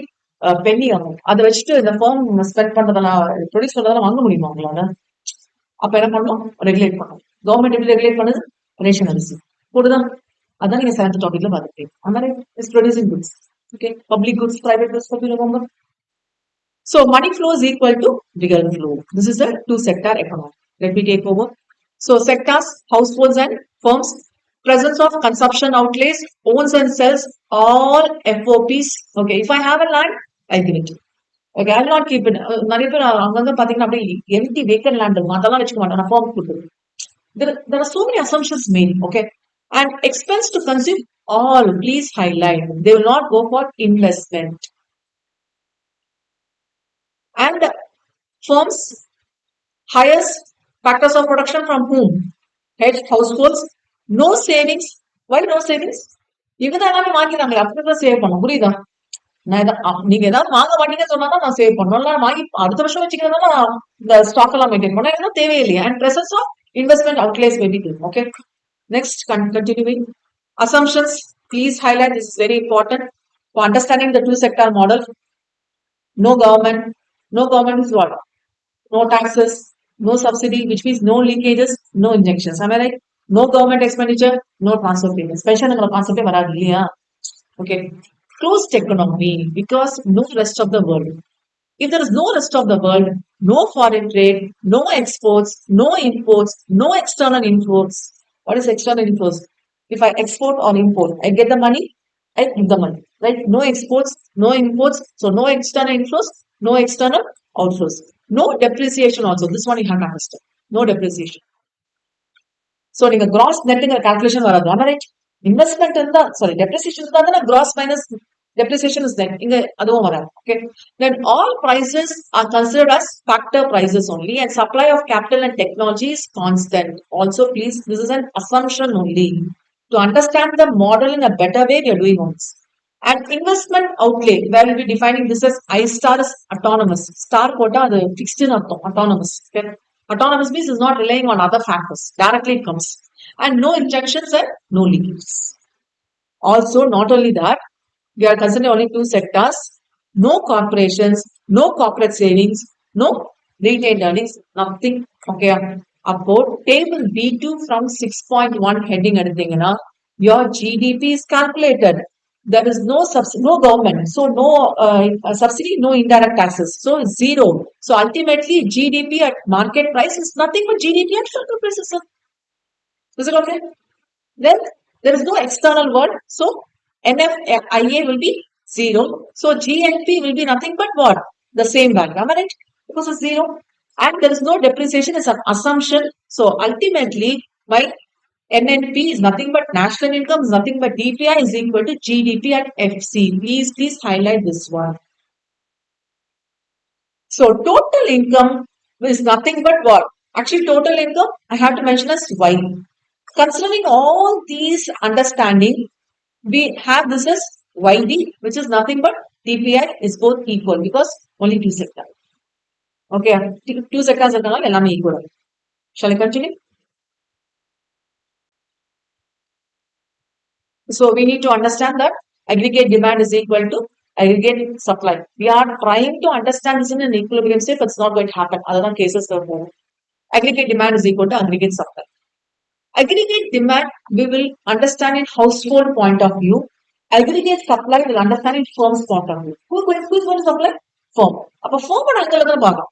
penny amount. அதை வச்சுட்டு இந்த form spend பண்றதெல்லாம் produce பண்றதெல்லாம் வாங்க முடியுமா அவங்களால? அப்ப என்ன பண்ணணும்? ரெகுலேட் பண்ணணும். கவர்மெண்ட் எப்படி ரெகுலேட் பண்ணுது? ரேஷன் அரிசி போடுதான். அதான் நீங்க 7th டாபிக்ல பார்த்துட்டீங்க. அந்த மாதிரி is producing goods. Okay, public goods, private goods, for you remember. So money flow is equal to real flow. This is a two sector economy. Let me take over. So sectors, households and firms. Presence of consumption outlays, owns and sells all FOPs. Okay, if I have a land, I give it. Okay, I will not keep it. நிறைய பேர் அங்கங்க பாத்தீங்கன்னா அப்படியே empty vacant land இருக்கும், அதெல்லாம் வச்சுக்க மாட்டேன், நான் ஃபார்ம் கொடுத்துருவேன். There are so many assumptions made. Okay, and expense to consume all, please highlight. They will not go for investment. And firms hires factors of production from whom? Head households. No savings. Why no savings? இவங்க தான் எல்லாமே வாங்கிக்கிறாங்க, அப்படிதான் save பண்ணும். புரியுதா? நீங்க ஏதாவது வாங்க மாட்டீங்கன்னு சொன்னா நான் சேவ் பண்ணணும், வாங்கி அடுத்த வருஷம் வச்சுக்கிறதுனால இந்த ஸ்டாக் எல்லாம் மெயின்டைன் பண்ண தேவையில்லையா? And presence of investment outlays maybe. Okay, Next, continuing. Assumptions. Please highlight, this is very important. For understanding the two sector model, no government. No government is what? No taxes, no subsidy, which means no leakages, no injections. Am I right? No government expenditure, no transfer payments. Special concept varadiliya. Okay. Closed economy because no rest of the world. If there is no rest of the world, no foreign trade, no exports, no imports, no external imports. What is external imports? If I export or import, I get the money, I give the money. Right? No exports, no imports, so no external inflows, no external outflows. No depreciation also. This one you have to understand. No depreciation. So நீங்க gross netங்கிற calculation வராது. Am I right? Investment இருந்தா sorry depreciation இருந்தா gross minus depreciation is net. இங்க அதுவும் வராது. Okay. Then all prices are considered as factor prices only and supply of capital and technology is constant. Also please, this is an assumption only. To understand the model in a better way, we are doing on this. And investment outlay, where we'll be defining this as I star is autonomous. Star quota, the fixed in autonomous. Okay. Autonomous means is not relying on other factors. Directly it comes. And no injections and no leakages. Also, not only that, we are considering only two sectors. No corporations, no corporate savings, no retained earnings, nothing. Okay. About table B2 from 6.1 heading எடுத்தீங்கன்னா your GDP is calculated. There is no no government, so no subsidy, no indirect taxes, so zero. So ultimately, GDP at market price is nothing but GDP at market prices. Is it okay? Then there is no external word, so NFIA will be zero. So GNP will be nothing but what? The same value. Am I right? Because it's zero. And there is no depreciation, it's an assumption. So ultimately, my NNP is nothing but national income, is nothing but DPI is equal to GDP at FC. Please highlight this one. So total income is nothing but what? Actually, total income, I have to mention as Y. Considering all these understanding, we have this as YD, which is nothing but DPI is both equal because only two sectors. Okay, two sectors are equal. Shall I continue? So we need to understand that aggregate demand is equal to aggregate supply. We are trying to understand this in an equilibrium state, but it's not going to happen. Other cases are more. Aggregate demand is equal to aggregate supply. Aggregate demand, we will understand in household point of view. Aggregate supply, we will understand in firm's point of view. Who's going to supply? Firm. Appa firm angle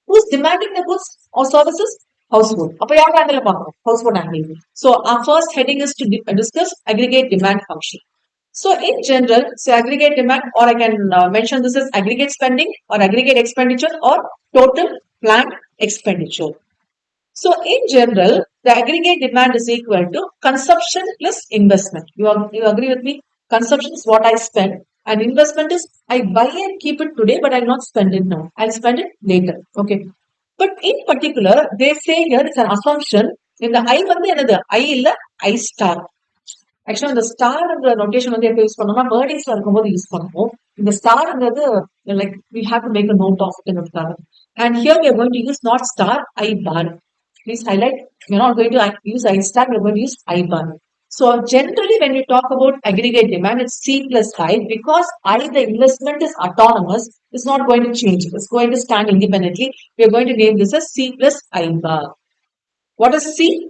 who's demanding the goods or services? Household. Household angle. So our first heading is to discuss aggregate demand function. So in general, so aggregate demand, or I can mention this as aggregate spending or aggregate expenditure or total planned expenditure. So in general, the aggregate demand is equal to consumption plus investment. You agree with me? Consumption is what I spend and investment is I buy and keep it today, but I'll not spend it now. I'll spend it later. Okay. But in particular, they say here it's an assumption in the I another I illa I star. Actually, the star and the notation when they use wordings use the star and like we have to make a note of it in the and here we are going to use not star I bar. Please highlight. We're not going to use I star, we're going to use I bar. So generally when you talk about aggregate demand, it's C plus I because I, the investment is autonomous. It's not going to change. It's going to stand independently. We're going to name this as C plus I bar. What is C?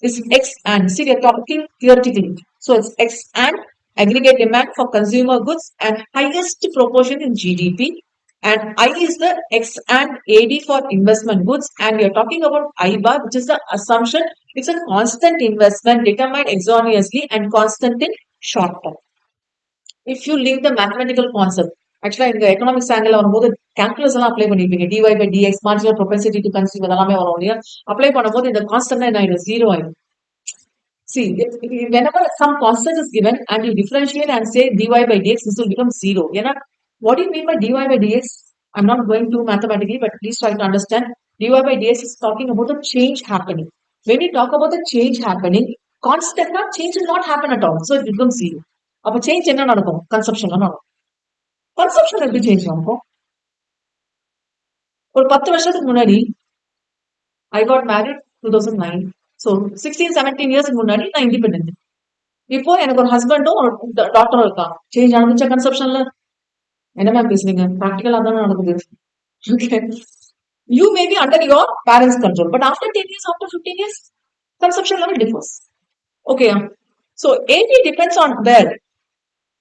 Is X and see we are talking theoretically. So it's X and aggregate demand for consumer goods and highest proportion in GDP. And I is the X and AD for investment goods. And we are talking about I bar, which is the assumption. It's a constant investment determined exogenously and constant in short term. If you link the mathematical concept, actually in the economics angle வரும்போது calculus எல்லாம் apply பண்ணிருப்பீங்க dy by dx marginal propensity to consume இதெல்லாமே வரும் இல்லையா apply பண்ணும்போது இந்த constant என்ன ஆயிடும் zero ஆயிடும். See, whenever some constant is given and you differentiate and say dy by dx, this will become zero. You know, what do you mean by dy by dx? I'm not going to mathematically, but please try to understand. Dy by dx is talking about the change happening. When we talk about the change happening, constant change will not happen at all. So it becomes zero. அப்ப change என்ன நடக்கும் consumption நடக்கும் consumption எப்படி change ஆகும் ஒரு 10 வருஷத்துக்கு முன்னாடி I got married 2009. So 16-17 இயர்ஸ்க்கு முன்னாடி நான் இண்டிபெண்டன்ட். இப்போ எனக்கு ஒரு ஹஸ்பண்டும் ஒரு டாக்டரும் இருக்காங்க. சேஞ்ச் ஆரம்பிச்ச கன்செப்ஷன்ல என்ன மேம் பேசுறீங்க? ப்ராக்டிகலா தானே நடக்குது. Okay. You may be under your parents' control, but after 10 years, after 15 years, consumption level differs. Okay. So AP depends on where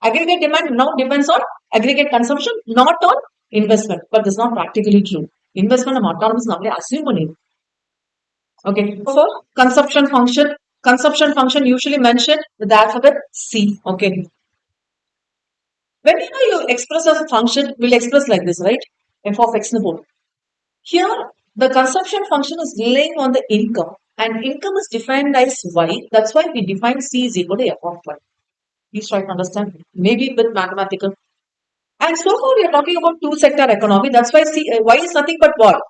aggregate demand now depends on aggregate consumption, not on investment. But this is not practically true. Investment and autonomous number assume money. Okay. So consumption function usually mentioned with the alphabet C. Okay. Whenever you express a function, we'll express like this, right? F of x. Here, the consumption function is relying on the income, and income is defined as y. That's why we define C is equal to f of y. Please try to understand. Maybe a bit mathematical. And so far, we are talking about two-sector economy. That's why y is nothing but what?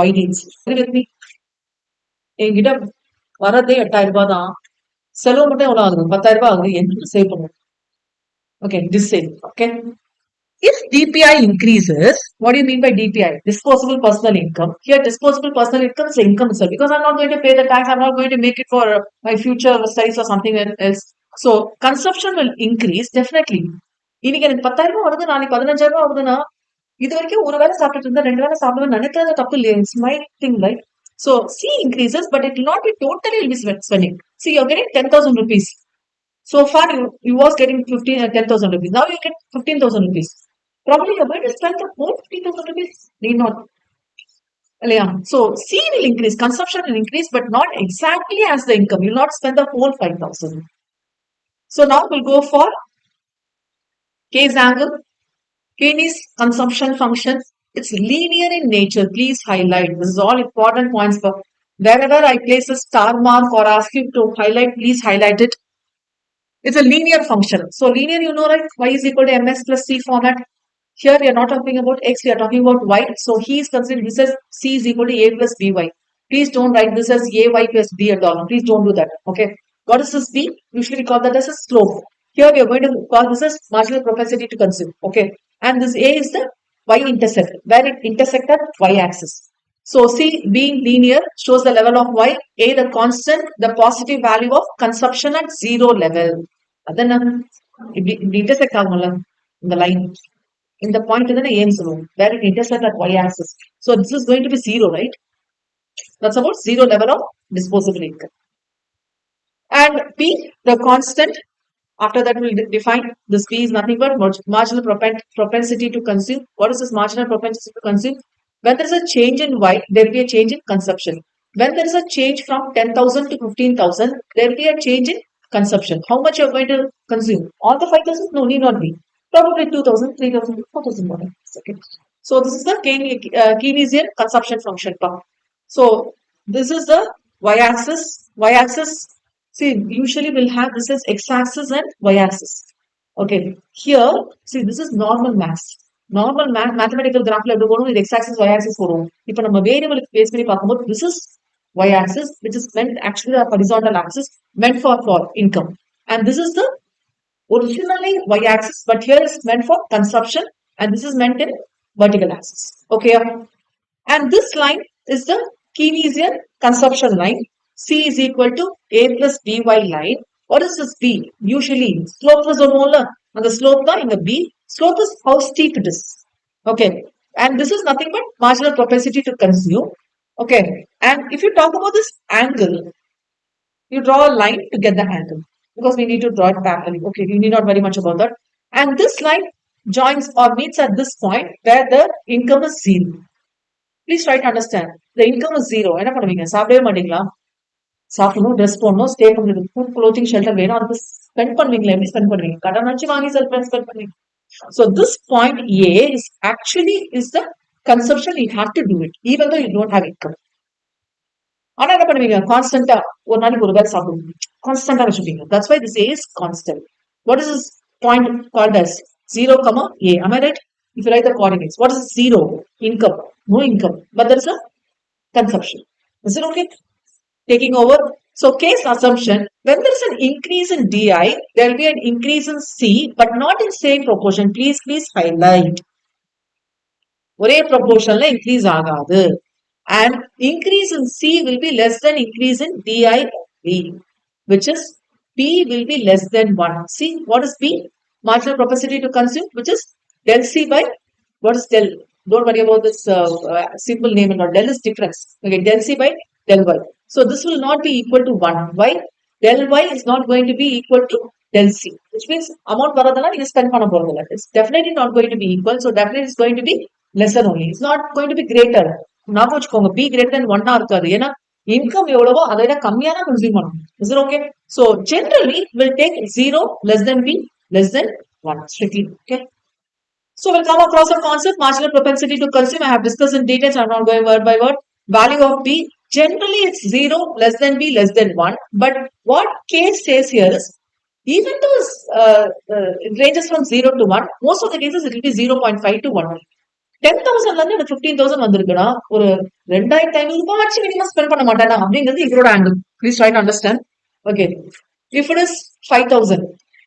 Y needs. Agree with me? என்கிட்ட வரதே 8,000 ரூபாய் தான். செலவு மட்டும் எவ்வளவு ஆகுது? 10,000 ரூபாய் ஆகுது. என்ன சேவ் பண்ணும்? Okay, this save. Okay. If DPI increases, what do you mean by DPI? Disposable personal income. Here, disposable personal income is income itself, because I'm not going to pay the tax, I'm not going to make it for my future studies or something else. So, consumption will increase definitely. இன்னைக்கு எனக்கு 10,000 ரூபாய் வருது, நாளைக்கு 15,000 ரூபாய் வருதுன்னா, இது வரைக்கும் ஒரு வேளை சாப்பிட்டு இருந்தா 2 வேளை சாப்பிடுவேன் நினைக்கிறது தப்பு இல்லையா? It's my thing, right? So, C increases, but it will not be totally will be spending. See, you're getting 10,000 rupees. So far, you was getting 10,000 rupees. Now you get 15,000 rupees. Probably you're going to spend the whole 15,000 rupees. Need not. So C will increase, consumption will increase, but not exactly as the income. You will not spend the whole 5,000. So now we'll go for case angle. Keynes consumption function. It's linear in nature. Please highlight. This is all important points. For wherever I place a star mark or ask you to highlight, please highlight it. It's a linear function. So linear, you know, right? Y is equal to ms plus c format. Here we are not talking about x, we are talking about y. So he is considering this as c is equal to a plus by. Please don't write this as ay plus b at all. Please don't do that. Okay. What is this b? Usually we call that as a slope. Here we are going to call this as marginal propensity to consume. Okay. And this a is the y-intercept, where it intersects at y-axis. So C being linear shows the level of y, A the constant, the positive value of consumption at 0 level. Then it intersect in the line. In the point in the aim zone, where it intersects at y-axis. So this is going to be 0, right? That's about 0 level of disposable income. And P, the constant. After that, we'll define this P is nothing but marginal propensity to consume. What is this marginal propensity to consume? When there is a change in Y, there will be a change in consumption. When there is a change from 10,000 to 15,000, there will be a change in consumption. How much you are going to consume? All the 5,000? No, need not be. Probably 2,000, 3,000, 4,000 more. Okay. So this is the Keynesian consumption function. So this is the y-axis. Y-axis. See, usually we'll have this as x-axis and y-axis. Okay. Here, see, this is normal mass. Normal mathematical graph with x-axis, y-axis. If we variable space, this is y-axis, which is meant actually a horizontal axis, meant for income. And this is the originally y-axis, but here is meant for consumption, and this is meant in vertical axis. Okay. And this line is the Keynesian consumption line. C is equal to A plus by line. What is this B? Usually, slope is on the slope in the B. Slope is how steep it is. Okay. And this is nothing but marginal propensity to consume. Okay. And if you talk about this angle, you draw a line to get the angle, because we need to draw it parallelly. Okay. You need not worry much about that. And this line joins or meets at this point where the income is 0. Please try to understand. The income is 0. என்ன பண்ணுவீங்க? சாப்பிடவே மாட்டீங்களா? சாப்பிடணும், dress போடணும், stay பண்ணுறது, food, clothing, shelter வேணும். அதுக்கு spend பண்ணுவீங்களா? எப்படி ஸ்பெண்ட் பண்ணுவீங்க? கடன் வச்சு வாங்கி ஸ்பெண்ட் பண்ணுவீங்க. So this point A is actually is the consumption. You have to do it even though you don't have income. ஆனா என்ன பண்ணுவீங்க? கான்ஸ்டன்டா ஒரு நாளைக்கு ஒரு வேளை சாப்பிடுவீங்க. கான்ஸ்டன்டா வச்சுப்பீங்க. That's why this A is constant. What is this point called as? 0, A. Am I right? If you write the coordinates, what is 0? Income. No income. But there is a consumption. Is it okay? Taking over. So case assumption, when there is an increase in DI, there will be an increase in C, but not in same proportion. Please highlight. ஒரே proportionல increase ஆகாது. and increase in C will be less than increase in DI of B, which is P will be less than 1. See, what is P? Marginal propensity to consume, which is del C by, what is del? Don't worry about this simple name and all. Del is difference. Okay, del C by del Y. So this will not be equal to 1. Why? Del Y is not going to be equal to del C, which means amount varadala you spend பண்ண போறதில்ல. It's definitely not going to be equal. So definitely it's going to be lesser only. It's not going to be greater. ஞாபகம் வச்சுக்கோங்க, B greater than ஒன்னா இருக்காது. ஏன்னா income எவ்வளவோ அதை விட கம்மியா தான் கன்சியூம் பண்ணணும். Is it okay? So generally will take 0 less than b less than 1 strictly. Okay. So we'll come across a concept, marginal propensity to consume. I have discussed in details. I'm not going word by word. Value of b, generally it's 0 less than b less than 1. But what case says here is, even though it ranges from 0 to 1, most of the cases it will be 0.5 to 1. 10,000ல இருந்து எனக்கு 15,000 வந்திருக்குன்னா ஒரு 2,500 ரூபாய் ஆச்சு minimum spend பண்ண மாட்டானா அப்படிங்கிறது இவரோட angle. Please try to understand. Okay, if it is 5,000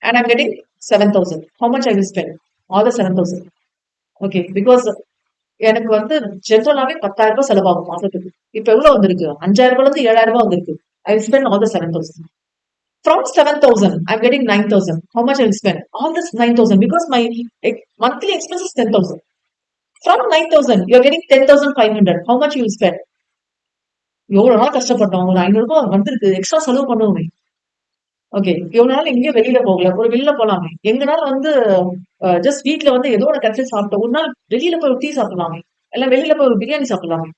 and I'm getting 7,000, how much I will spend? All the 7,000. Okay, because எனக்கு வந்து ஜென்ரலாவே 10,000 ரூபாய் செலவாகும் மாசத்துக்கு. இப்ப எவ்வளவு வந்திருக்கு? 5,000 ரூபாய்ல இருந்து 7,000 ரூபாய் வந்திருக்கு. I will spend all the 7,000. From 7,000, I'm getting 9,000. How much I will spend? All this 9,000 because my monthly expense is 10,000. From 9,000, you're getting 10,500. How much you will spend? எவ்வளவு நாள் கஷ்டப்பட்டோம், ஒரு 500 ரூபாய் வந்துருக்கு, எக்ஸ்ட்ரா செலவு பண்ணுவோமே. ஓகே, எவ்வளவு நாள் எங்கேயும் வெளியில போகல, ஒரு வெளியில போலாமே. எங்கனால வந்து ஜஸ்ட் வீட்ல வந்து ஏதோ ஒரு கட்சி சாப்பிட்டோம், ஒரு நாள் வெளியில போய் டீ சாப்பிடலாமே, இல்ல வெளியில போய் ஒரு பிரியாணி சாப்பிடலாமே.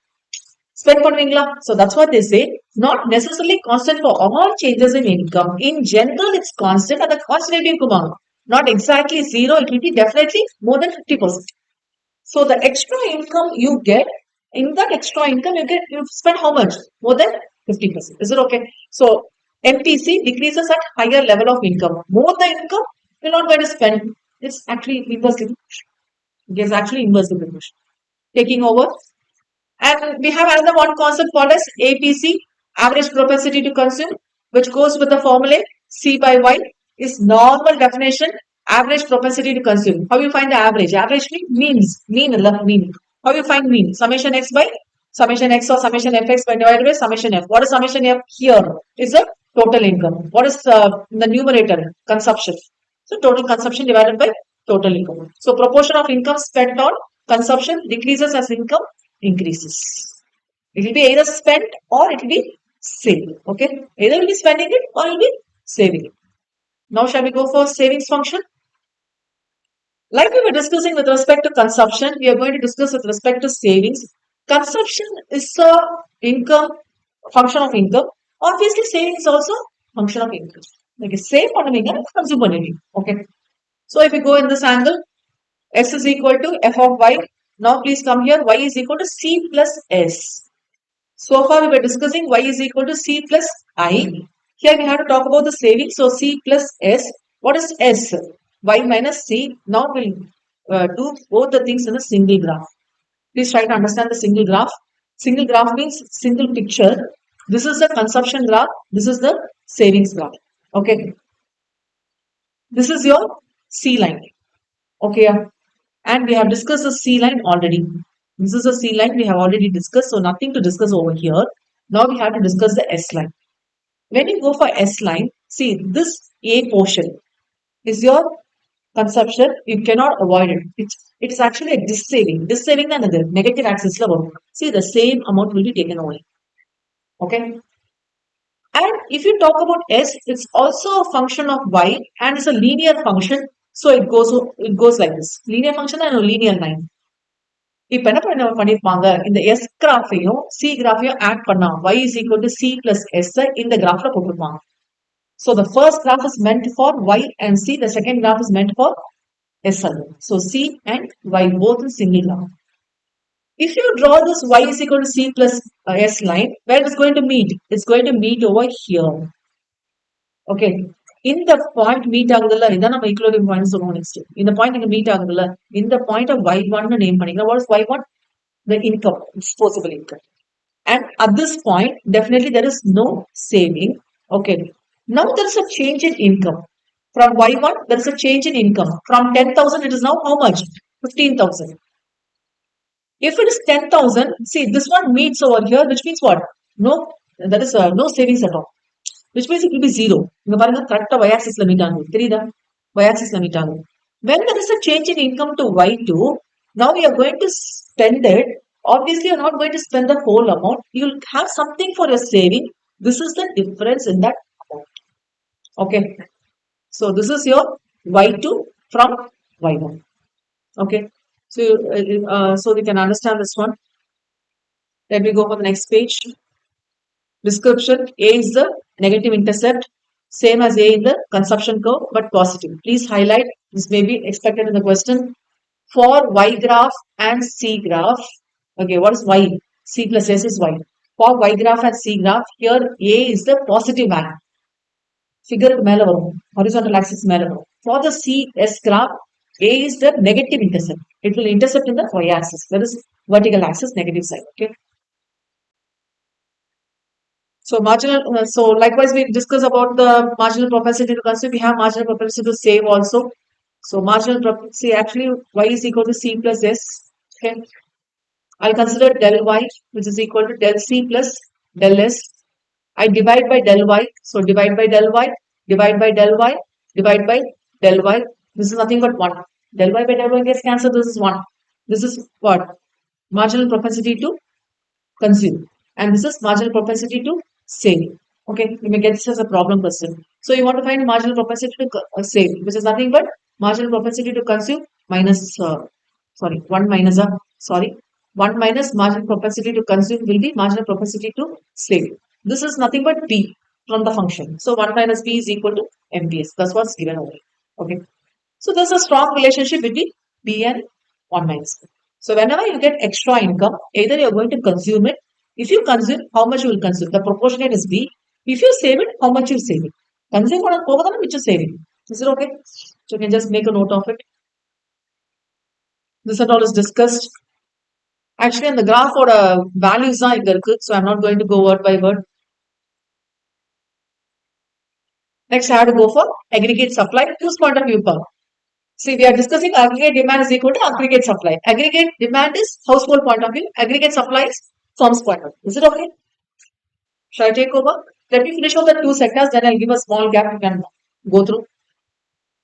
ஸ்பெண்ட் பண்ணுவீங்களா? So that's what they say. Not necessarily constant for all changes in income. In general, it's constant. And the constant இருக்குமாங்க. Not exactly 0. It will be definitely more than 50%. So the extra income you get, in that extra income you spend how much? More than 50%. Is it okay? So MPC decreases at higher level of income. More the income, you're not going to spend. It's actually inversely. It is actually inversely proportional. Taking over. And we have another one concept called as APC, average propensity to consume, which goes with the formula C by Y is normal definition. Average propensity to consume. How you find the average? Average means mean. How you find mean? Summation x by summation x or summation fx by divided by summation f. What is summation f here? Is the total income. What is the numerator? Consumption. So total consumption divided by total income. So proportion of income spent on consumption decreases as income increases. It will be either spent or it will be saved. Okay, either will be spending it or it will be saving it. Now shall we go for savings function? Like we were discussing with respect to consumption, we are going to discuss with respect to savings. Consumption is a income, function of income. Obviously, savings is also function of income. Like save பண்ணுவீங்க, consume பண்ணுவீங்க. Okay. So if we go in this angle, S is equal to f of y. Now please come here. Y is equal to c plus s. So far we were discussing y is equal to c plus I. Here we have to talk about the savings. So c plus s. What is s? Y minus c. Now we'll do both the things in a single graph. Please try to understand the single graph. Single graph means single picture. This is the consumption graph. This is the savings graph. Okay. This is your C line. Okay. And we have discussed the C line already. This is a C line we have already discussed. So nothing to discuss over here. Now we have to discuss the S line. When you go for S line, see this A portion is your consumption. You cannot avoid it. It's actually a dis-saving. Dis-saving and the negative axis. See, the same amount will be taken away. Okay. And if you talk about S, it's also a function of Y and it's a linear function. So it goes like this. Linear function and a linear line. இப்ப என்ன பண்ணிருப்பாங்க, இந்த S கிராஃபையும் C கிராஃபையும் add பண்ணா y is equal to c plus s இந்த கிராஃப்ல போட்டுருப்பாங்க. So the first graph is meant for y and c. The second graph is meant for s. So c and y both in single graph. If you draw this y is equal to c plus s line, where it is going to meet? It's going to meet over here. Okay. In the point meet agudalla, idha nama equilibrium point solluvom next. In the point inga meet agudalla, in the point of y1 nu name panninga. What is y1? The income, disposable income. And at this point, definitely there is no saving. Okay. Now there is a change in income. From y1, there is a change in income. From 10,000, it is now how much? 15,000. If it is 10,000, see this one meets over here, which means what? No, that is no savings at all. Which means it will be zero. இங்க பாருங்க கரெக்டா y axis ல meet ஆகுது. தெரியுதா? Y axis ல meet ஆகுது. When there is a change in income to Y2, now we are going to spend it. Obviously, you're not going to spend the whole amount. You'll have something for your saving. This is the difference in that amount. Okay. So this is your Y2 from Y1. Okay. So we can understand this one. Let me go for the next page. Description. A is the negative intercept, same as A in the consumption curve, but positive. Please highlight. This may be expected in the question. For Y graph and C graph, okay, what is Y? C plus S is Y. For Y graph and C graph, here A is the positive value. Figure மேல வரும். Horizontal axis மேல வரும். For the CS graph, A is the negative intercept. It will intercept in the Y axis. That is vertical axis, negative side. Okay. So likewise we discuss about the marginal propensity to consume. We have marginal propensity to save also. So marginal propensity, actually Y is equal to C plus S. Okay. I'll consider del Y, which is equal to del C plus del S. I divide by del Y. So divide by del Y, divide by del Y, divide by del Y. This is nothing but 1. Del Y by del Y gets cancelled. This is 1. This is what? Marginal propensity to consume. And this is marginal propensity to save. Okay, you may get this as a problem question. So you want to find marginal propensity to save, which is nothing but marginal propensity to consume minus, 1 minus, 1 minus marginal propensity to consume will be marginal propensity to save. This is nothing but P from the function. So 1 minus P is equal to MPS. That's what's given over. Okay. So there's a strong relationship between P and 1 minus P. So whenever you get extra income, either you're going to consume it. If you consume, how much you will consume? The proportionate is B. If you save it, how much you save it? Consume which is saving. Is it okay? So you can just make a note of it. This and all is discussed. Actually, in the graph or values are good, so I'm not going to go word by word. Next, I have to go for aggregate supply. Whose point of view? See, we are discussing aggregate demand is equal to aggregate supply. Aggregate demand is household point of view. Aggregate supply is firm's point of view. Is it okay? Shall I take over? Let me finish off the two sectors, then I'll give a small gap you can go through.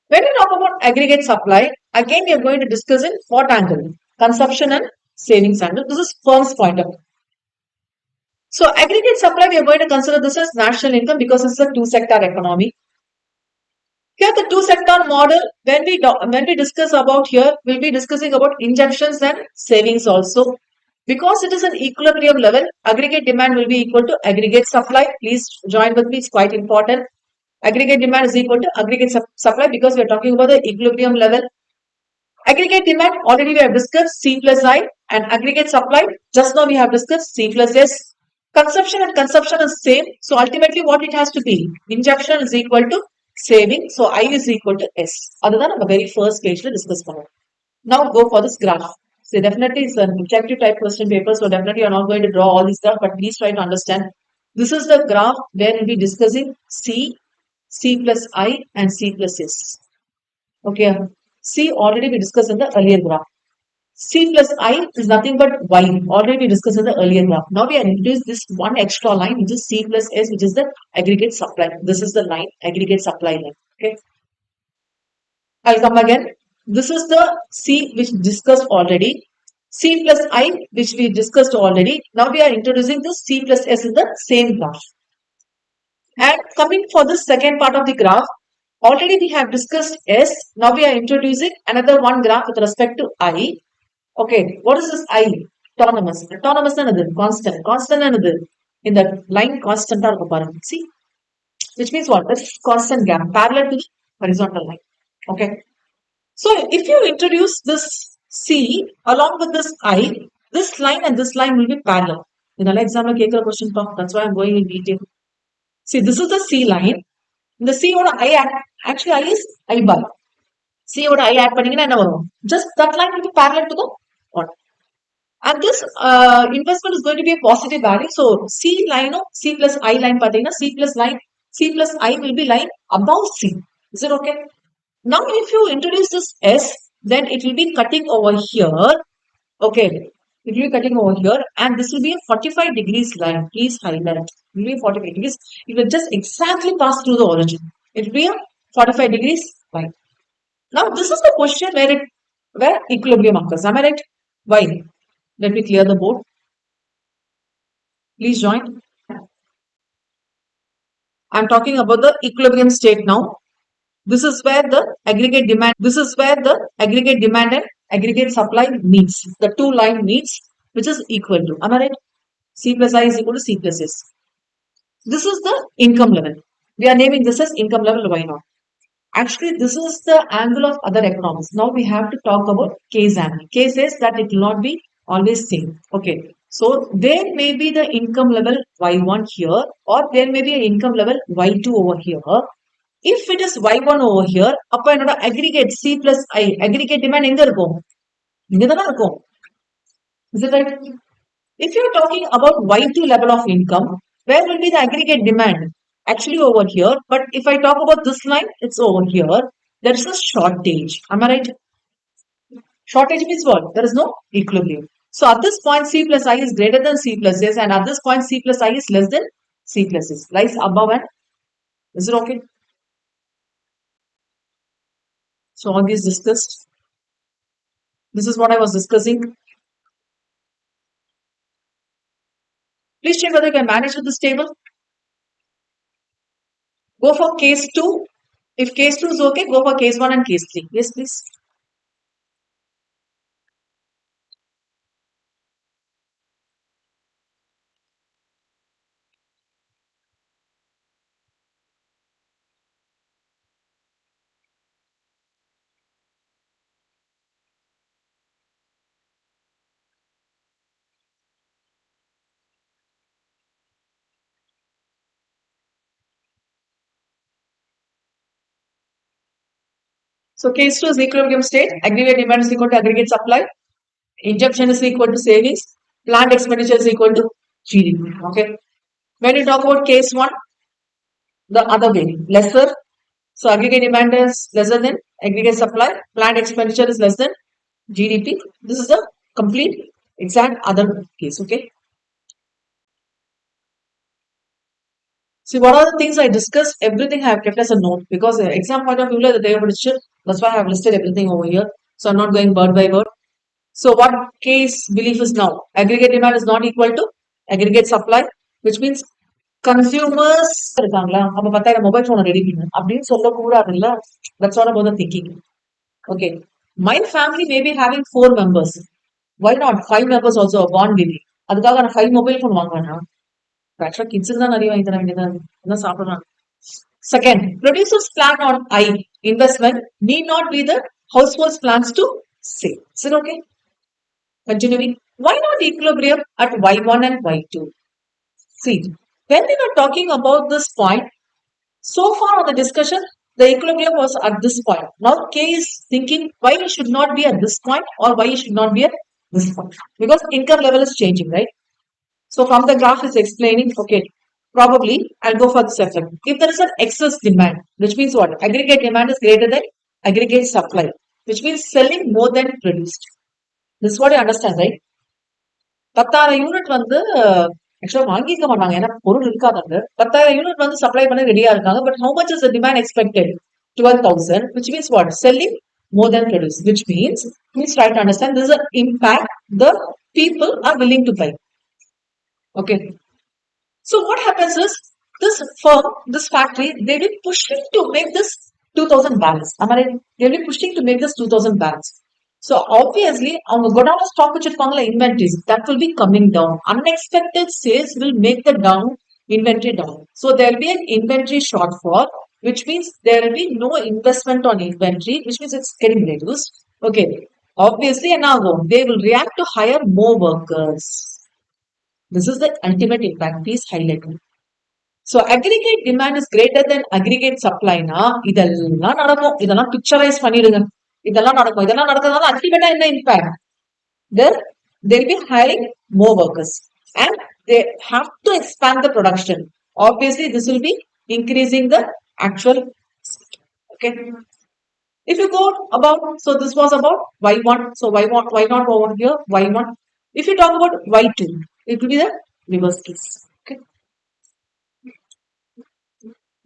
When we talk about aggregate supply, again we are going to discuss in what angle? Consumption and savings angle. This is firm's point of view. So aggregate supply, we are going to consider this as national income because it's a two-sector economy. Here the two-sector model, when we discuss about here, we'll be discussing about injections and savings also. Because it is an equilibrium level, aggregate demand will be equal to aggregate supply. Please join with me, it's quite important. Aggregate demand is equal to aggregate supply because we are talking about the equilibrium level. Aggregate demand, already we have discussed C plus I, and aggregate supply, just now we have discussed C plus S. Consumption and consumption is same. So ultimately what it has to be? Injection is equal to saving. So I is equal to S. Other than the very first page to discuss. Now go for this graph. So definitely it's an objective type question paper. So definitely you're not going to draw all these stuff, but please try to understand. This is the graph where we'll be discussing C, C plus I and C plus S. Okay. C already we discussed in the earlier graph. C plus I is nothing but Y. Already we discussed in the earlier graph. Now we are introduced this one extra line which is C plus S, which is the aggregate supply. This is the line, aggregate supply line. Okay. I'll come again. This is the C which discussed already. C plus I which we discussed already. Now we are introducing the C plus S in the same graph. And coming for the second part of the graph, already we have discussed S. Now we are introducing another one graph with respect to I. Okay, what is this I? Autonomous. Autonomous another constant. Constant another in the line constant. See, which means what? That's constant gap parallel to the horizontal line. Okay. So if you introduce this C along with this I, this line and this line will be parallel. In the exam, question talk. That's why I'm going in detail. See, this is the C line. The C or I actually I is I bar. C or I add just that line will be parallel to the one. And this investment is going to be a positive value. So C line of C plus I line C plus I will be lying above C. Is it okay? Now if you introduce this S, then it will be cutting over here. Okay. It will be cutting over here, and this will be a 45 degrees line. Please highlight. It will be 45 degrees. It will just exactly pass through the origin. It will be a 45 degrees line. Now, this is the question where equilibrium occurs. Am I right? Why? Let me clear the board. Please join. I'm talking about the equilibrium state now. This is where the aggregate demand and aggregate supply meets. The two line meets, which is equal to. Am I right? C plus I is equal to C plus S. This is the income level. We are naming this as income level Y naught. Actually, this is the angle of other economics. Now we have to talk about case angle. Case says that it will not be always same. Okay. So there may be the income level Y1 here, or there may be an income level Y2 over here. If it is Y1 over here, அப்ப என்னோட aggregate C plus I, aggregate demand எங்க இருக்கும்? இங்க தானே இருக்கும். Is it right? If you are talking about Y2 level of income, where will be the aggregate demand? Actually over here, but if I talk about this line, it's over here. There is a shortage. Am I right? Shortage means what? There is no equilibrium. So at this point, C plus I is greater than C plus S, and at this point, C plus I is less than C plus S. Lies above and is it okay? So all these discussed. This is what I was discussing. Please check whether you can manage with this table. Go for case 2. If case 2 is okay, go for case 1 and case 3. Yes, please. So case 2 is equilibrium state. Aggregate demand is equal to aggregate supply. Injection is equal to savings. Planned expenditure is equal to GDP. Okay. When you talk about case 1, the other way, lesser. So aggregate demand is lesser than aggregate supply. Planned expenditure is less than GDP. This is the complete exact other case. Okay. See, what are the things I discussed? Everything I have kept as a note because the exam point of view, that's why I have listed everything over here. So I'm not going word by word. So what case belief is now? Aggregate demand is not equal to aggregate supply, which means consumers இருக்காங்களா அப்ப 10,000 mobile phone ready பண்ணு அப்படின்னு சொல்லக்கூடாது இல்ல. That's not about the thinking. Okay. My family may be having 4 members. Why not 5 members also a born baby? அதுக்காக நான் 5 mobile phone வாங்குவேனா? Actually, kids தான் நிறைய வாங்கி தர வேண்டியதான் என்ன சாப்பிடுறாங்க. Second, producers plan on I investment need not be the households plans to save. Is it okay? Continuing, why not equilibrium at Y1 and Y2? See, when we were talking about this point, so far on the discussion, the equilibrium was at this point. Now K is thinking why it should not be at this point or why it should not be at this point. Because income level is changing, right? So from the graph is explaining, okay, probably I'll go for this effect. If there is an excess demand, which means what? Aggregate demand is greater than aggregate supply, which means selling more than produced. This is what you understand, right? 10,000 unit வந்து ஆக்சுவலா வாங்கிக்க மாட்டாங்க ஏன்னா பொருள் இருக்காதாங்க 10,000 unit வந்து supply பண்ண ரெடியா இருக்காங்க but how much is the demand expected 12,000 which means what selling more than produced which means please try to understand this is an impact the people are willing to buy. Okay, so what happens is this firm, this factory, they will be pushing to make this 2,000 barrels. Am I right? They will be pushing to make this 2,000 barrels. So obviously, அவங்க godown stock வச்சிருப்பாங்களா inventories that will be coming down. Unexpected sales will make the down inventory down. So there will be an inventory shortfall, which means there will be no investment on inventory, which means it's getting reduced. Okay, obviously, and now they will react to hire more workers. This is the ultimate impact. Please highlight it. So aggregate demand is greater than aggregate supply na இதெல்லாம் நடக்கும் இதெல்லாம் picturise பண்ணிடுங்க இதெல்லாம் நடக்கும் இதெல்லாம் நடக்கிறதுனால அல்டிமேட்டா என்ன impact they'll be hiring more workers and they have to expand the production. Obviously this will be increasing the actual. Okay, if you go about, so this was about y1, so y1 y not over here y1. If you talk about Y2, it will be the reverse case. Okay.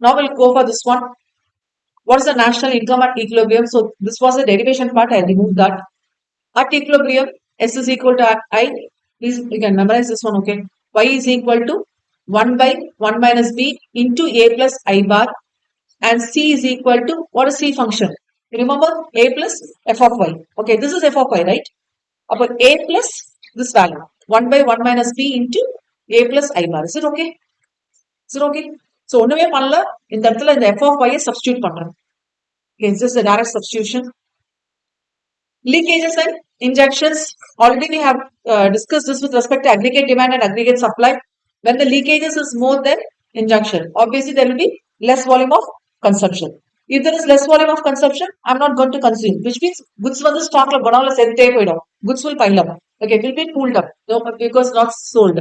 Now we'll go for this one. What is the national income at equilibrium? So this was the derivation part. I removed that. At equilibrium, S is equal to I. Please, you can memorize this one, okay? Y is equal to 1 by 1 minus B into A plus I bar. And C is equal to, what is C function? Remember, A plus F of Y. Okay, this is F of Y, right? About A plus this value. 1 by 1 minus B into A plus I bar. Is it okay? Is it okay? So, ஒண்ணுமே பண்ணல இந்த இடத்துல இந்த F of Y substitute பண்றேன். Okay, it's just a direct substitution. Leakages and injections. Already we have discussed this with respect to aggregate demand and aggregate supply. When the leakages is more than injection, obviously there will be less volume of consumption. If there is less volume of consumption, I'm not going to consume, which means goods வந்து ஸ்டாக்ல குடோன்ல செட்டே போயிடும். Goods will pile up. Okay, it will be pulled up because not sold.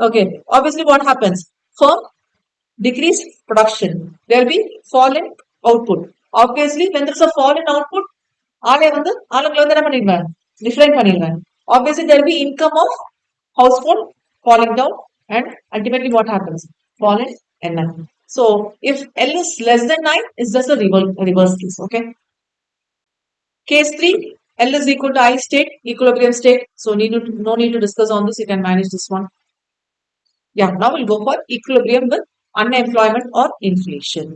Okay, obviously what happens? Firm decrease production. There will be fall in output. Obviously, when there is a fall in output, ஆளுங்களை வந்து என்ன பண்ணிடுவேன், டிஃபரைன் பண்ணிடுவேன். Obviously, there will be income of household falling down, and ultimately what happens? Fall in NM. So, if L is less than 9, it's just a reverse case. Okay. Case 3, L is equal to I state, equilibrium state. So, no need to discuss on this. You can manage this one. Yeah, now we'll go for equilibrium with unemployment or inflation.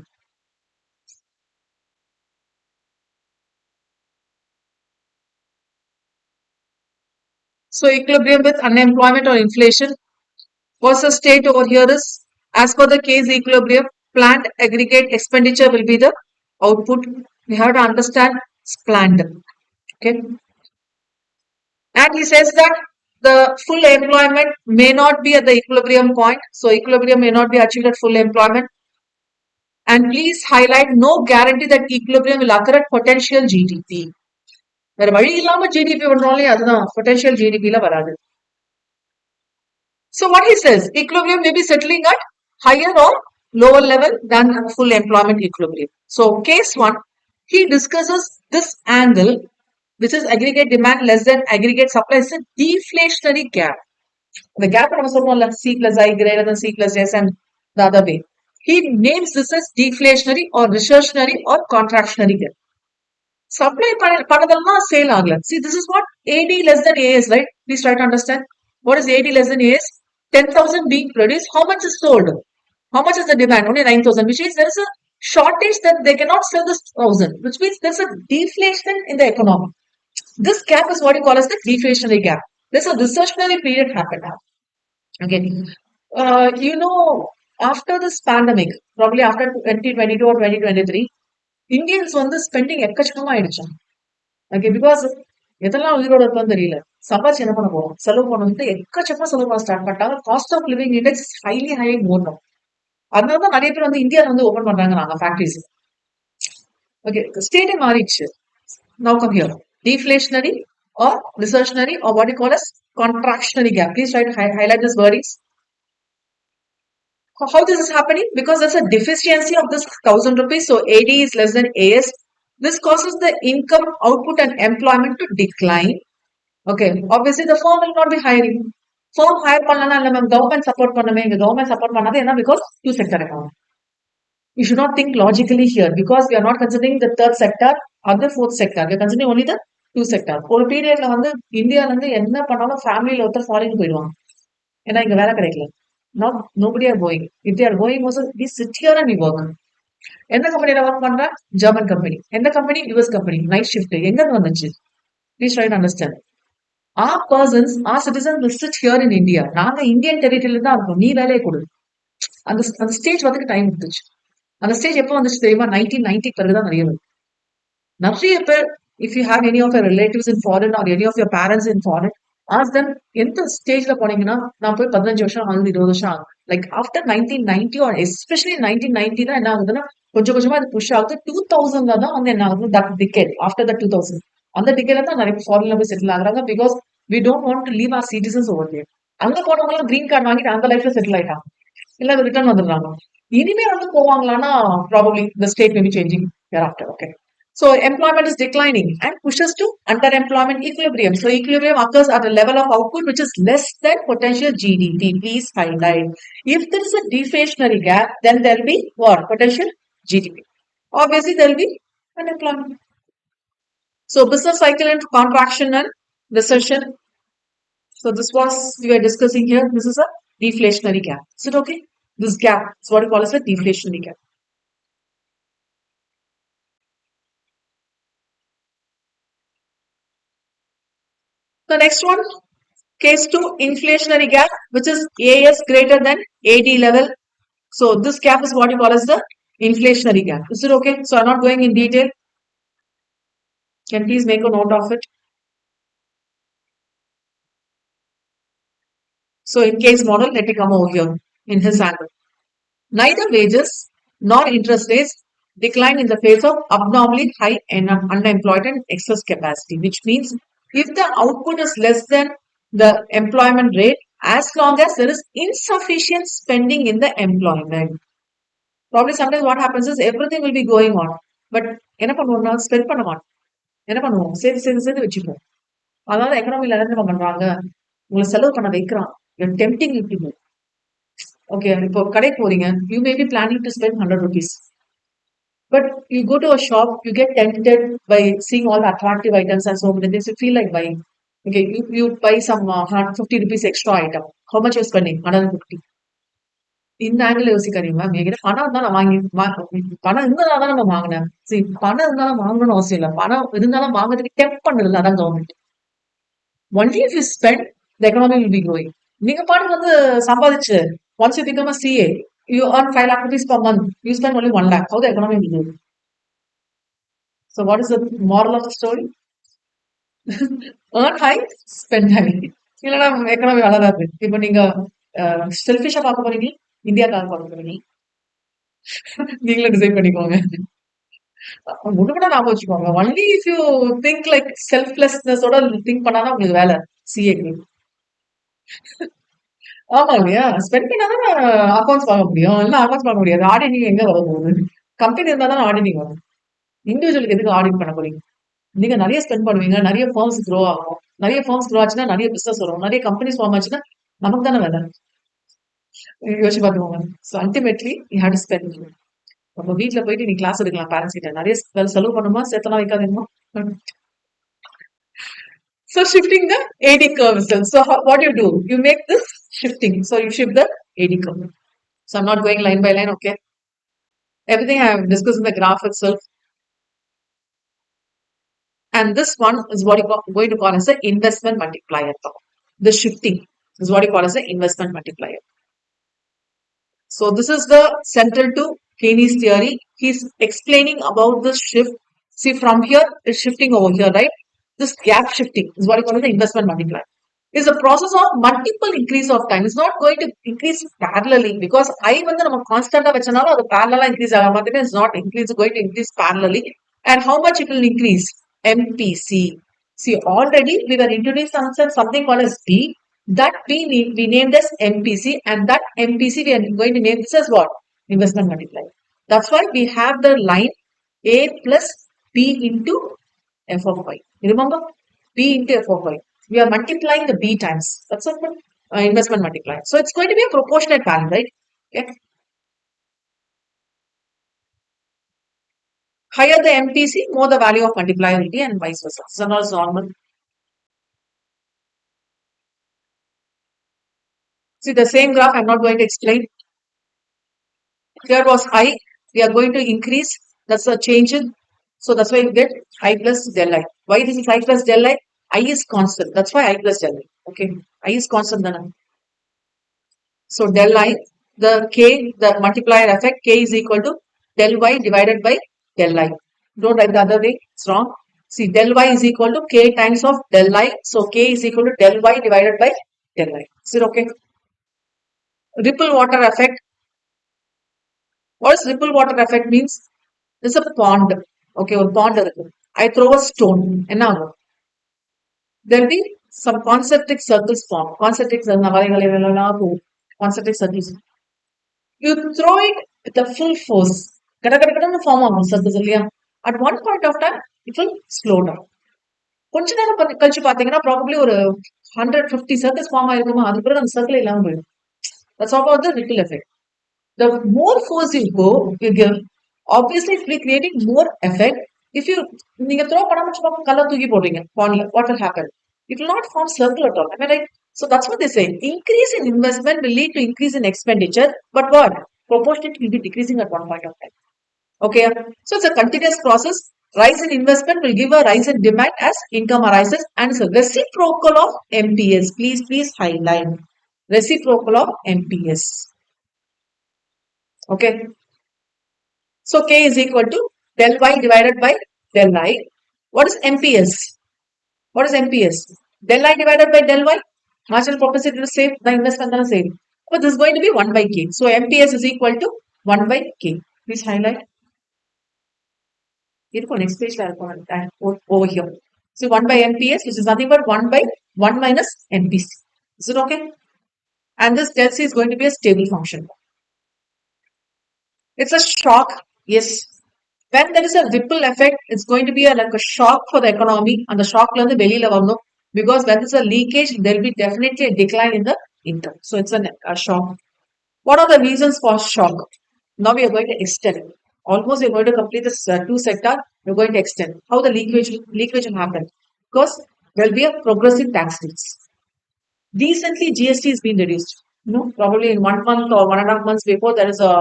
So, equilibrium with unemployment or inflation. What's the state over here is, as per the case equilibrium, planned aggregate expenditure will be the output. We have to understand it's planned. Okay. And he says that the full employment may not be at the equilibrium point. So, equilibrium may not be achieved at full employment. And please highlight no guarantee that equilibrium will occur at potential GDP. வேற வழி இல்லாம GDP பண்றோம்ல, அதுதான் potential GDP ல வராது. So what he says, equilibrium may be settling at higher or lower level than full employment equilibrium. So case 1, he discusses this angle, which is aggregate demand less than aggregate supply, is a deflationary gap. The gap of C plus I greater than C plus S and the other way. He names this as deflationary or recessionary or contractionary gap. Supply பண்ணதெல்லாம் sale ஆகல. See, this is what AD less than AS, right? Please try to understand. What is AD less than AS? 10,000 being produced. How much is sold? How much is the demand? Only 9,000, which means there is a shortage that they cannot sell this 1,000, which means there's a deflation in the economy. This gap is what you call as the deflationary gap. There's a recessionary period happened now. Okay. After this pandemic, probably after 2022 or 2023, Indians வந்து spending எக்கச்சக்கமா ஆயிடுச்சு. Okay, because எதெல்லாம் உயிரோட இருக்குன்னு தெரியல. சம்பாதிச்சு என்ன பண்ண போறோம்? செலவு பண்ண எக்கச்சக்கமா செலவு பண்ண ஸ்டார்ட் பண்ணிட்டாங்க. Cost of living index highly more. அதனாலதான் நிறைய பேர் வந்து இந்தியாவில் வந்து ஓபன் பண்றாங்க நாங்க ஃபேக்டரிஸ். ஓகே, ஸ்டேட்டே மாறிடுச்சு. Now come here. Deflationary or recessionary or what you call as contractionary gap. Please try to highlight this wordings. How this is happening? Because there's a deficiency of this 1,000 rupees. So AD is less than AS. This causes the income, output and employment to decline. Okay. Obviously the firm will not be hiring. Firm hire பண்ணலனா இல்ல ma'am government support பண்ணுமே. இங்க government support பண்ணாது என்ன? Because two sector economy. You should not think logically here because we are not considering the third sector or the fourth sector. We are considering only the two sector. ஒரு பீரியட்ல வந்து இந்தியால இருந்து என்ன பண்ணாலும் ஃபேமிலியில ஒருத்தர் ஃபாரின் போயிடுவாங்க. ஏன்னா இங்க வேலை கிடைக்கல. Not nobody are going. If they are going, also we sit here and we work. எந்த கம்பெனில ஒர்க் பண்ற? German company. எந்த company? US company. Night shift. எங்க இருந்து வந்துச்சு? Please try to understand. Our persons, our citizens will sit here in India. நாங்க Indian டெரிட்டரியில தான் இருக்கோம். நீ வேலையை கொடு. அந்த ஸ்டேஜ் வந்து டைம் எடுத்துச்சு. அந்த ஸ்டேஜ் எப்போ வந்துச்சு தெரியுமா? 1990 பிறகுதான் நிறைய பேர் if you have any of your relatives in foreign or any of your parents in foreign, ask them எந்த ஸ்டேஜ்ல போனீங்கன்னா நான் போய் 15 வருஷம் ஆகுது 20 வருஷம் ஆகுது. லைக் ஆஃப்டர் 1990 or especially 1990 தான் என்ன ஆகுதுன்னா கொஞ்சம் கொஞ்சமா அது புஷ் ஆகுது. 2000 தான் வந்து என்ன ஆகுது? தட் டிகேட் ஆஃப்டர் த 2000 அந்த டிகேட்ல தான் நிறைய ஃபாரின்ல போய் செட்டில் ஆகுறாங்க. Because we don't want to leave our citizens over there. அங்க போனவங்க கிரீன் கார்டு வாங்கிட்டு அந்த லைஃப்ல செட்டில் ஆயிட்டாங்க. இல்ல ரிட்டர்ன் வந்துடுறாங்க. இனிமே வந்து போவாங்களான்னா probably the state may be changing thereafter. Okay. So employment is declining and pushes to underemployment equilibrium. So equilibrium occurs at a level of output which is less than potential GDP. Please highlight. If there is a deflationary gap, then there will be what? Potential GDP. Obviously, there will be unemployment. So business cycle and contraction and recession. So this was we were discussing here. This is a deflationary gap. Is it okay? This gap is what we call as a deflationary gap. The next one, case 2, inflationary gap, which is AS greater than AD level. So this gap is what you call as the inflationary gap. Is it okay? So I'm not going in detail. Can please make a note of it. So in case model, let me come over here in his angle. Neither wages nor interest rates decline in the face of abnormally high unemployed and excess capacity, which means if the output is less than the employment rate, as long as there is insufficient spending in the employment. Probably sometimes what happens is everything will be going on. But என்ன பண்ணுவோம்னா spend பண்ண மாட்டோம். என்ன பண்ணுவோம் சேர்த்து சேர்த்து சேர்த்து வச்சுப்போம். அதாவது எக்கனாமில என்ன பண்றாங்க உங்களை செலவு பண்ண வைக்கிறான். Tempting people. Okay, இப்போ கடைக்கு போறீங்க. You may be planning to spend 100 rupees. But you go to a shop, you get tempted by seeing all the attractive items and so many things. You feel like buying. Okay, you buy some 50 rupees extra item. How much you're spending? 150. இந்த angle யோசிக்காதீங்க ma'am என்கிட்ட பணம் இருந்தா நான் பணம் இருந்தாலும் தான் நம்ம வாங்கினேன் சரி பணம் இருந்தாலும் வாங்கணும்னு அவசியம் இல்லை பணம் இருந்தாலும் வாங்குறதுக்கு டெம்ப் பண்ணுறதுல அதான் government only if you spend the economy will be growing நீங்க பாட்டு வந்து சம்பாதிச்சு once you become a CA you earn 5 lakh rupees per month you spend only 1 lakh how the economy will grow so what is the moral of the story earn high spend high இல்லைன்னா economy வளராது இப்போ நீங்க செல்ஃபிஷா பார்க்க போறீங்க இந்தியாக்காக பார்க்க போறீங்க நீங்களும் decide பண்ணிக்கோங்க ஒண்ணு கூட ஞாபகம் வச்சுக்கோங்க only if you think like செல்ஃப்லெஸ்னஸோட திங்க் பண்ணாதான் உங்களுக்கு வேலை சிஏக்கு ஆமா இல்லையா ஸ்பெண்ட் பண்ணாதான் அக்கௌண்ட்ஸ் பார்க்க முடியும் இல்ல அக்கௌண்ட்ஸ் பார்க்க முடியாது ஆடிட்டிங் எங்க வர போகுது கம்பெனி இருந்தா தான் ஆடிட்டிங் வரும் இண்டிவிஜுவலுக்கு எதுக்கு ஆடிட் பண்ண போறீங்க நீங்க நிறைய ஸ்பெண்ட் பண்ணுவீங்க நிறைய ஃபார்ம்ஸ் க்ரோ ஆகும் நிறைய ஃபார்ம்ஸ் க்ரோ ஆச்சுன்னா நிறைய பிசினஸ் வரும் நிறைய கம்பெனிஸ் ஃபார்ம் ஆச்சுன்னா நமக்கு தானே வேலை யோசிச்சு பார்த்துக்கோங்க so ultimately you have to spend நம்ம வீட்டுல போயிட்டு நீ கிளாஸ் எடுக்கலாம் பேரண்ட்ஸ் கிட்ட நிறைய செலவு பண்ணுமா சேர்த்தலாம் வைக்காதீங்கம்மா so shifting the AD curve itself. So what you do? You make this shifting. So you shift the AD curve. So I'm not going line by line, okay? Everything I have discussed in the graph itself. And this one is what you going to call as the investment multiplier. The shifting is what you call as the investment multiplier. So this is the central to Keynes theory. He's explaining about this shift. See from here, it's shifting over here, right? This gap shifting is what you call as the investment multiplier. It's a process of multiple increase of time. It's not going to increase parallelly because I வந்து நம்ம கான்ஸ்டன்டா வச்சனால அது parallel increase ஆக மாட்டேங்குது. It's not increase going to increase parallelly. And how much it will increase? MPC. See, already we were introduced something called as B. That we named as MPC, and that MPC we are going to name this as what? Investment multiplier. That's why we have the line A plus B into F of Y. You remember? B into F of Y. We are multiplying the B times. That's a investment multiplier. So it's going to be a proportionate value, right? Okay. Higher the MPC, more the value of multiplier will be, and vice versa. So now it's normal. See the same graph, I'm not going to explain. Here was I, we are going to increase, that's a change in, so that's why you get I plus del I. Why this is I plus del I? I is constant, that's why I plus del I. Okay, I is constant then. So del I, the K, the multiplier effect, K is equal to del Y divided by del I. Don't write the other way, it's wrong. See, del Y is equal to K times of del I, so K is equal to del Y divided by del I. Is it okay? Ripple water effect. What does ripple water effect means? It's a pond. Okay, a pond. I throw a stone. And now there'll be some concentric circles form. Concentric circles. You throw it with a full force. Form of circles. At one point of time, it will slow down. கொஞ்ச நேரம் கழிச்சு பாத்தீங்கன்னா probably ஒரு 150 circles form ஆயிருக்குமா, அது பிறகு அந்த circle இல்லாம போயிடும். That's about the ripple effect. The more force you give, obviously it will be creating more effect. If you நீங்க த்ரோ பண்ணாம சும்மா கலர் தூக்கி போடுறீங்க பாண்ட்ல, what will happen? It will not form circle at all. Am I right? So that's what they say. Increase in investment will lead to increase in expenditure, but what? Proportionate will be decreasing at one point of time. Okay, so it's a continuous process. Rise in investment will give a rise in demand as income arises, and it's a reciprocal of MPS. Please highlight reciprocal of MPS. Okay, so K is equal to del Y divided by del I. What is MPS? What is MPS? Del I divided by del Y. Marginal propensity to save the investment and save. But this is going to be 1 by K. So MPS is equal to 1 by K. Please highlight. Next page over here. So 1 by MPS, which is nothing but 1 by 1 minus MPC. Is it okay? And this del C is going to be a stable function. It's a shock. Yes. When there is a ripple effect, it's going to be like a shock for the economy, and the shock learn the belly level, because when there's a leakage, there will be definitely a decline in the income. So it's a shock. What are the reasons for shock? Now we are going to extend. Almost we are going to complete this two sector. We are going to extend. How the leakage will happen? Because there will be a progressive tax rates. Recently, GST has been reduced. Probably in 1 month or 1.5 months before, there is a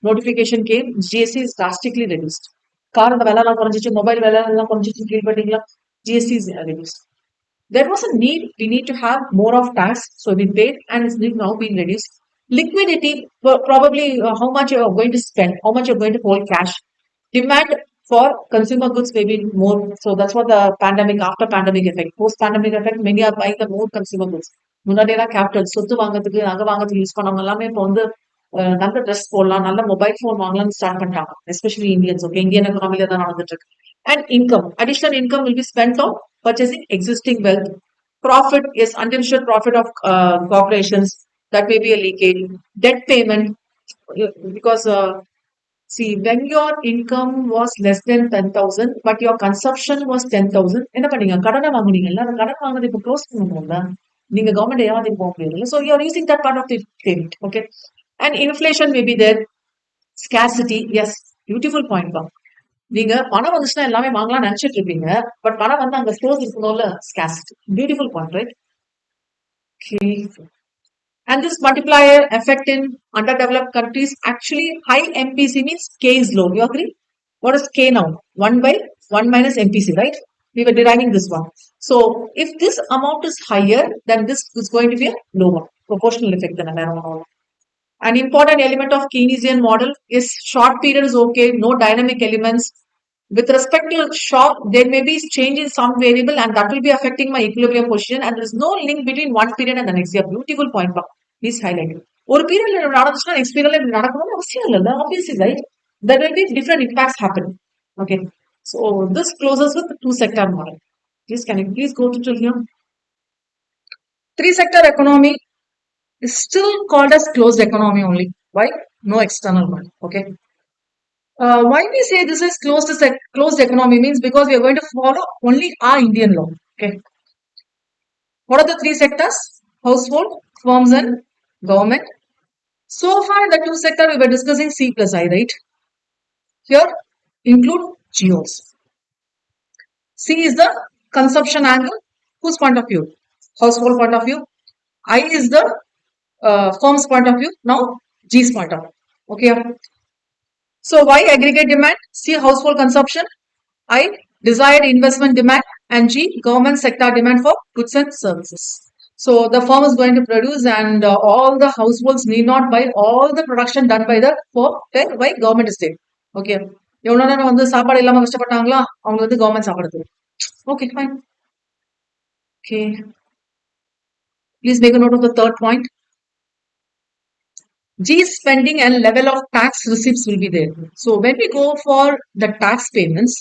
notification came. GST is drastically reduced. Car and the mobile GST is reduced. There was a need. We need to have more of tax, so we paid, and it's now being reduced. Liquidity, probably how much you are going to spend, how much you're going to hold cash. Demand for consumer goods may be more. So that's what the pandemic, after pandemic effect, post pandemic effect, many are buying the more consumer goods. முன்னாடியெல்லாம் capital சொத்து வாங்குறதுக்கு நகை வாங்குறதுக்கு use பண்ணவங்க எல்லாமே இப்போ வந்து நல்ல ட்ரெஸ் போடலாம், நல்ல மொபைல் ஃபோன் வாங்கலாம்னு ஸ்டார்ட் பண்ணிட்டாங்க. Especially Indians. ஓகே, இந்தியன் எக்கனாமில தான் நடந்துட்டு இருக்கு. And income, additional income will be spent on purchasing existing wealth. Profit is uninsured profit of corporations. That may be a leakage. Debt payment, because see, when your income was less than 10,000, but your consumption was 10,000, என்ன பண்ணீங்க? கடனை வாங்குனீங்கல்ல, அந்த கடன் வாங்குனது இப்போ close பண்ணணும்ல, நீங்க government ஏமாத்திட்டு போக முடியாது. So you are using that part of the payment. Okay, and inflation may be there. Scarcity, yes, beautiful point. நீங்க பணம் வந்துச்சுன்னா எல்லாமே வாங்கலாம் நினைச்சிட்டு இருப்பீங்க, பட் பணம் வந்து அங்க ஸ்டோர்ஸ் இருக்கணும்ல. Scarcity, beautiful point, right? Okay. And this multiplier effect in underdeveloped countries, actually high MPC means K is low. You agree? What is K now? 1 by 1 minus MPC, right? We were deriving this one. So if this amount is higher, then this is going to be a lower proportional effect than a narrow. An important element of Keynesian model is short period is okay, no dynamic elements. With respect to shock, there may be change in some variable, and that will be affecting my equilibrium position, and there is no link between one period and the next year. Beautiful point. Please highlight it. ஒரு பீரியட்ல நடந்துச்சுன்னா next பீரியட்ல இப்படி நடக்கணும்னு அவசியம் இல்லை. Obviously, right? There will be different impacts happen. Okay. So this closes with the two sector model. Can you please go to till here? Three sector economy is still called as closed economy only. Why? No external one. Okay. Why we say this is closed economy means because we are going to follow only our Indian law. Okay. What are the three sectors? Household, firms, and government. So far in the two sector we were discussing C plus I, right? Here include geos. C is the consumption angle. Whose point of view? Household point of view. I is the firm's point of view. Now G's point of view. Okay. So Y aggregate demand, C household consumption, I desired investment demand, and G government sector demand for goods and services. So the firm is going to produce, and all the households need not buy all the production done by the firm by government is there. Okay. எவ்வளோ நேரம் வந்து சாப்பாடு இல்லாம கஷ்டப்பட்டாங்களா, அவங்க வந்து government சாப்பாடு தரும். Okay, fine. Okay. Please make a note of the third point. G spending and level of tax receipts will be there. So when we go for the tax payments,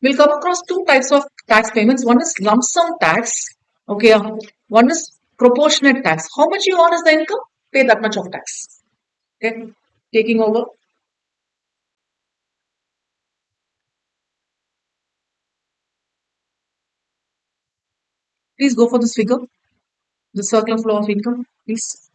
we'll come across two types of tax payments. One is lump sum tax. Okay. One is proportionate tax. How much you earn as the income, pay that much of tax. Okay. Taking over. Please go for this figure, the circular flow of income, please.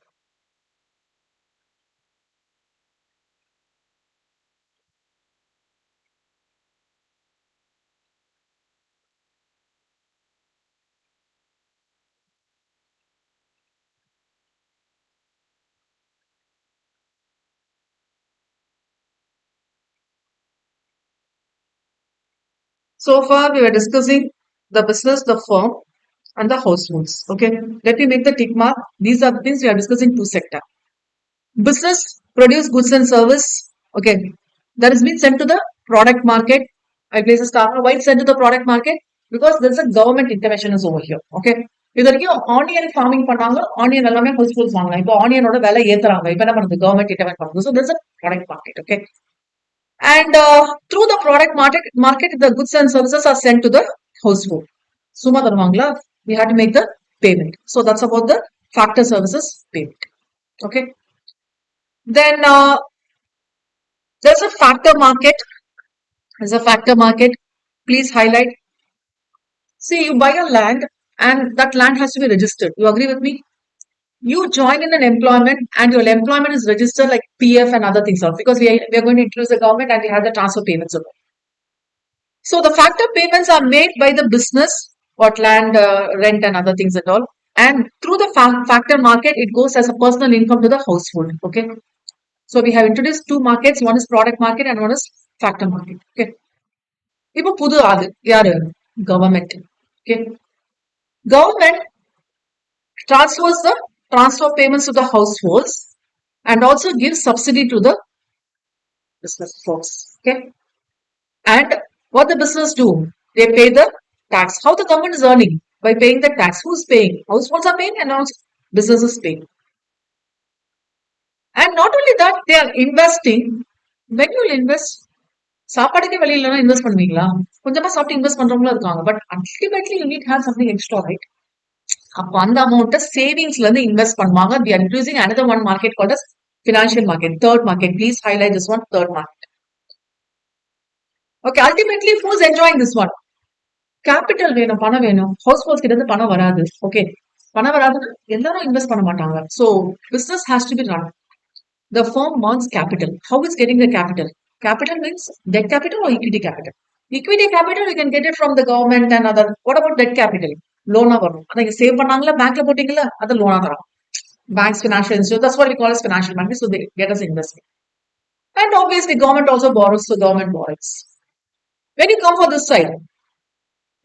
So far, we were discussing the business, the firm, and the households. Okay, let me make the tick mark. These are the things we are discussing two sector. Business produce goods and service. Okay, that has been sent to the product market. I place a star. Why it's sent to the product market? Because there's a government intervention is over here. Okay. இது வரைக்கும் onion farming பண்ணாங்க onion எல்லாமே ஹவுஸ்ஃபுல்ஸ் வாங்கலாம் இப்போ ஆனியனோட விலை ஏத்துறாங்க இப்போ என்ன பண்ணுது கவர்மெண்ட் இன்டர்வென்ட் பண்ணுது so this a product market okay and through the product market the goods and services are sent to the household suma tharuvangala we had to make the payment so that's about the factor services payment okay then there's a factor market. There's a factor market. Please highlight. See, you buy a land and that land has to be registered. You agree with me? You join in an employment and your employment is registered like PF and other things out because we are going to introduce the government and we have the transfer payments. So the factor payments are made by the business, what land, rent and other things and all. And through the factor market, it goes as a personal income to the household. Okay. So we have introduced two markets. One is product market and one is factor market. Okay. இப்போ புது ஆளு யாரு government okay government transfers the transfer payments to the households and also gives subsidy to the business folks okay and what the business do they pay the tax how the government is earning by paying the tax who's paying households are paying and also businesses paying and not only that they are investing when you will invest சாப்பாடுக்கே வழி இல்லைன்னா invest பண்ணுவீங்களா கொஞ்சமா சாப்பிட்டு invest பண்றவங்களும் இருக்காங்க but ultimately you need have something extra right அப்போ அந்த அமௌண்ட்டை சேவிங்ஸ்ல இருந்து இன்வெஸ்ட் பண்ணுவாங்க we are introducing another one market called as financial market third market please highlight this one third market okay ultimately who's enjoying this one capital வேணும் பணம் வேணும் house holes கிட்ட இருந்து பணம் வராது ஓகே பணம் வராதுன்னா எல்லாரும் இன்வெஸ்ட் பண்ண மாட்டாங்க so business has to be run the firm wants capital how is getting the capital capital means debt capital or equity capital equity capital you can get it from the government and other what about debt capital லோனா வரும் அதை save பண்ணாங்களா பேங்க்ல போட்டீங்களா அது லோனா தரும் banks financial institute that's what we call as financial market so they get us investment and obviously government also borrows so government borrows when you come for this side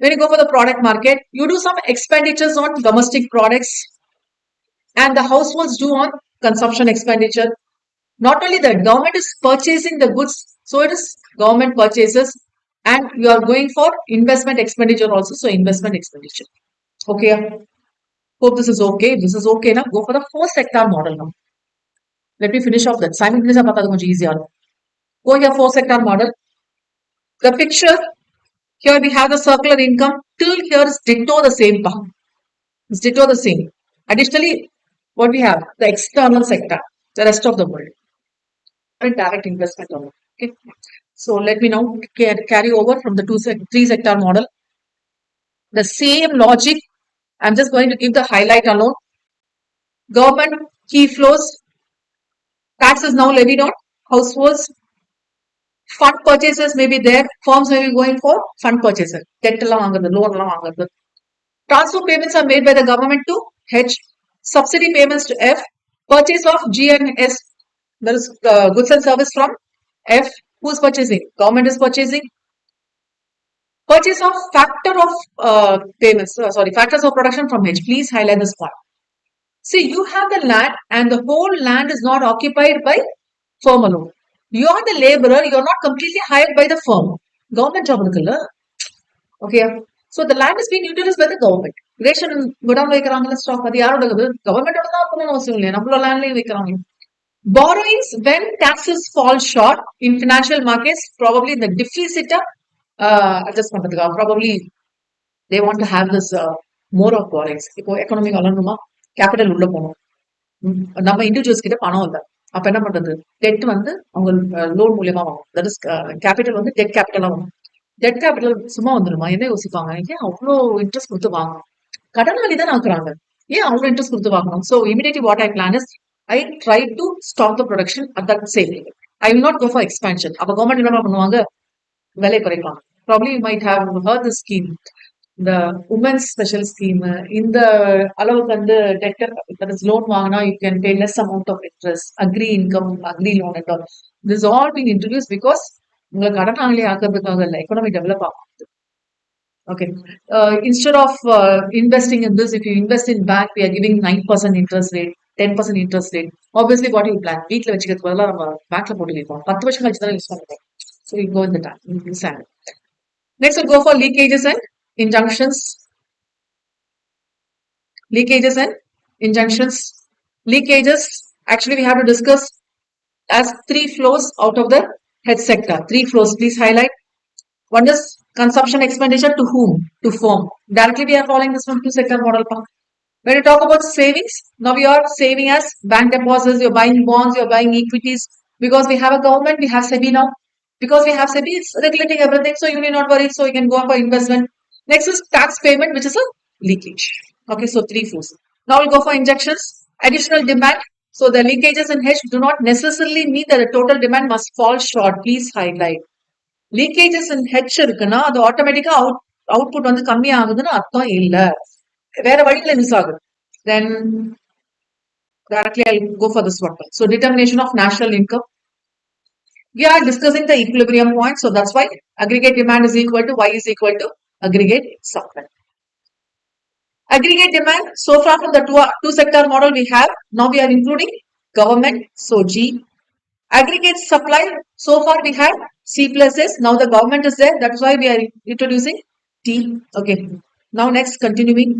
when you go for the product market you do some expenditures on domestic products and the households do on consumption expenditure not only that government is purchasing the goods so it is government purchases and you are going for investment expenditure also so investment expenditure okay hope this is okay if this is okay now go for the four sector model now let me finish off that simultaneously பார்த்தா கொஞ்சம் easier go here four sector model the picture here we have the circular income till here is ditto the same part it's ditto the same additionally what we have the external sector the rest of the world direct investment on it. Okay. So let me now carry over from the three sector model. The same logic. I'm just going to give the highlight alone. Government key flows. Tax is now levied on households. Fund purchases may be there. Firms may be going for fund purchases. Debt loan. Transfer payments are made by the government to H. Subsidy payments to F. Purchase of G and S. There is goods and service from F. Who is purchasing? Government is purchasing. Purchase of factor of payments. Factors of production from H. Please highlight this part. See, you have the land and the whole land is not occupied by firm alone. You are the laborer. You are not completely hired by the firm. Government job. Okay. So the land is being utilized by the government. Ration godown வைக்கறாங்கல stock அது யாரோடது கவர்மெண்டோட தான் பண்ணனும் அவசியம் இல்ல நம்மளோட லேண்ட்லயே வைக்கறாங்க borrowings when taxes fall short in financial markets probably the deficit adjust பண்றதுக்கு probably they want to have this more of borrowings இப்போ economy வளரணுமா கேபிட்டல் உள்ள போணும் நம்ம இண்டிவிஜுவல்ஸ் கிட்ட பணம் இல்ல அப்ப என்ன பண்றது டெட் வந்து அவங்க லோன் மூலமா வாங்கும் தட் இஸ் கேபிட்டல் வந்து டெட் கேபிட்டலா வாங்கும் டெட் கேபிட்டல் சும்மா வந்துருமா என்ன யோசிப்பாங்க ஏன் அவ்வளோ இன்ட்ரெஸ்ட் கொடுத்து வாங்கணும் கடனாளி தான் ஆக்குறாங்க. ஏன் அவங்க இன்ட்ரெஸ்ட் கொடுத்து வாங்கணும்? So immediately what I plan is I try to stop the production at that same level. I will not go for expansion. அப்ப கவர்மெண்ட் என்ன பண்ணுவாங்க? விலை குறைப்பாங்க. Probably you might have heard the scheme, the women's special scheme. இந்த அளவுக்கு வந்து Tector that is loan வாங்கினா you can pay less amount of interest, agree income, agree loan and all. This is all being introduced because உங்களை கடனாளி ஆக்கிறதுக்காக இல்லை, economy develop ஆகும். Okay. Instead of investing in this, if you invest in bank, we are giving 9% interest rate, 10% interest rate. Obviously, what you plan? வீட்ல வச்சுக்கிறது பதிலா நம்ம பேங்க்ல போட்டு வைப்போம். 10 வருஷம் கழிச்சு தான் யூஸ் பண்ணுவோம். So you go in the time. Next, we'll go for leakages and injunctions. Leakages and injunctions. Leakages, actually, we have to discuss as 3 flows out of the head sector. 3 flows, please highlight. One is consumption expenditure to whom? To firm. Directly we are following this one 2 sector model. When you talk about savings, now we are saving as bank deposits, you're buying bonds, you're buying equities. Because we have a government, we have SEBI now. Because we have SEBI, it's regulating everything, so you need not worry, so you can go for investment. Next is tax payment, which is a leakage. Okay, so 3 flows. Now we'll go for injections, additional demand. So the leakages in H do not necessarily mean that the total demand must fall short. Please highlight. Leakages in H இருக்குன்னா அது ஆட்டோமேட்டிக்கா output வந்து கம்மி ஆகுதுன்னு அர்த்தம் இல்ல, வேற வழியில மிஸ் ஆகுது. Then directly I'll go for this one. So determination of national income. We are discussing the equilibrium point, so that's why aggregate demand is equal to Y is equal to aggregate supply. Aggregate demand, so far from the two sector model we have, now we are including government, so G. Aggregate supply, so far we had C plus S, now the government is there, that's why we are introducing T. Okay, now next continuing,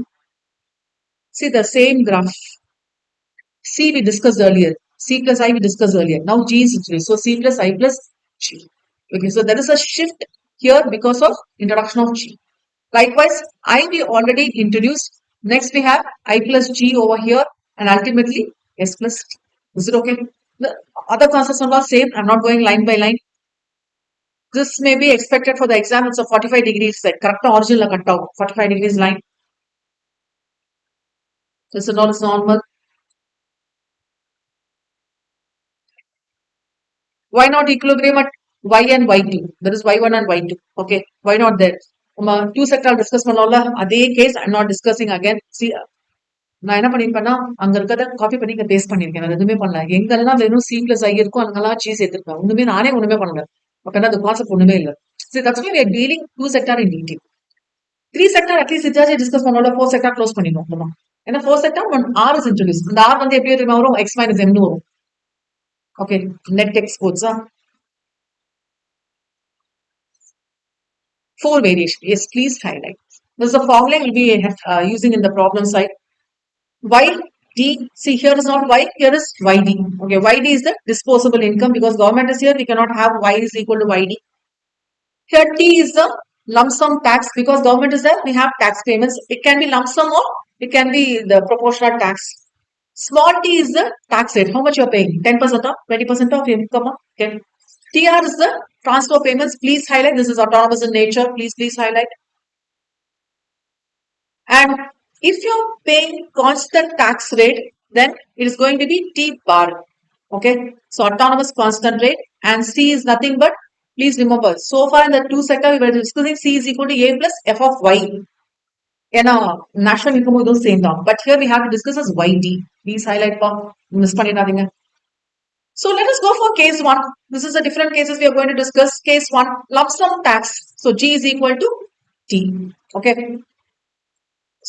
see the same graph. C we discussed earlier, C plus I we discussed earlier, now G is introduced, so C plus I plus G. Okay, so there is a shift here because of introduction of G. Likewise, I we already introduced, next we have I plus G over here and ultimately S plus T. Is it okay? The other concepts are same. I'm not going line by line. This may be expected for the exam. It's a 45 degrees set. Correct original cut out. 45 degrees line. This is not normal. Why not equilibrium at Y and Y2? There is Y1 and Y2. Okay. Why not there? Two sector discuss பண்ணோம்ல அதே case I'm not discussing again. See, நான் என்ன பண்ணிருப்பேன்னா அங்க இருக்கிறத copy பண்ணி இங்க paste பண்ணிருக்கேன், வேற எதுவுமே பண்ணல. எங்கெல்லாம் வெறும் C plus I இருக்கும் அங்கெல்லாம் G சேர்த்திருக்கேன். ஒண்ணுமே பண்ணல. Okay, the concept ஒண்ணுமே இல்ல. See, that's why we are dealing 2 sector in detail. 3 sector at least இதாச்சு டிஸ்கஸ் பண்ணோம்ல, 4 sector க்ளோஸ் பண்ணிடுவோம். ஏன்னா 4 sector R is introduced. இந்த R வந்து எப்படி தெரியுமா வரும்? X minus M னு வரும். Okay, net exports. 4 variation. Yes, please highlight. This is the formula we'll be using in the problem side. YD, see here is not Y, here is YD. Okay, YD is the disposable income because government is here, we cannot have Y is equal to YD. Here T is the lump sum tax because government is there, we have tax payments. It can be lump sum or it can be the proportional tax. Small t is the tax rate, how much you are paying, 10% or 20% of income. Okay. TR is the transfer payments, please highlight, this is autonomous in nature, please highlight. And if you're paying constant tax rate, then it is going to be T bar. Okay, so autonomous constant rate, and C is nothing but, please remember, so far in the 2 sector we were discussing C is equal to A plus F of Y. National income is same down, but here we have to discuss as YD. Please highlight for miss pannidadinga. So let us go for case 1. This is the different cases we are going to discuss. Case 1, lump sum tax. So G is equal to T. Okay.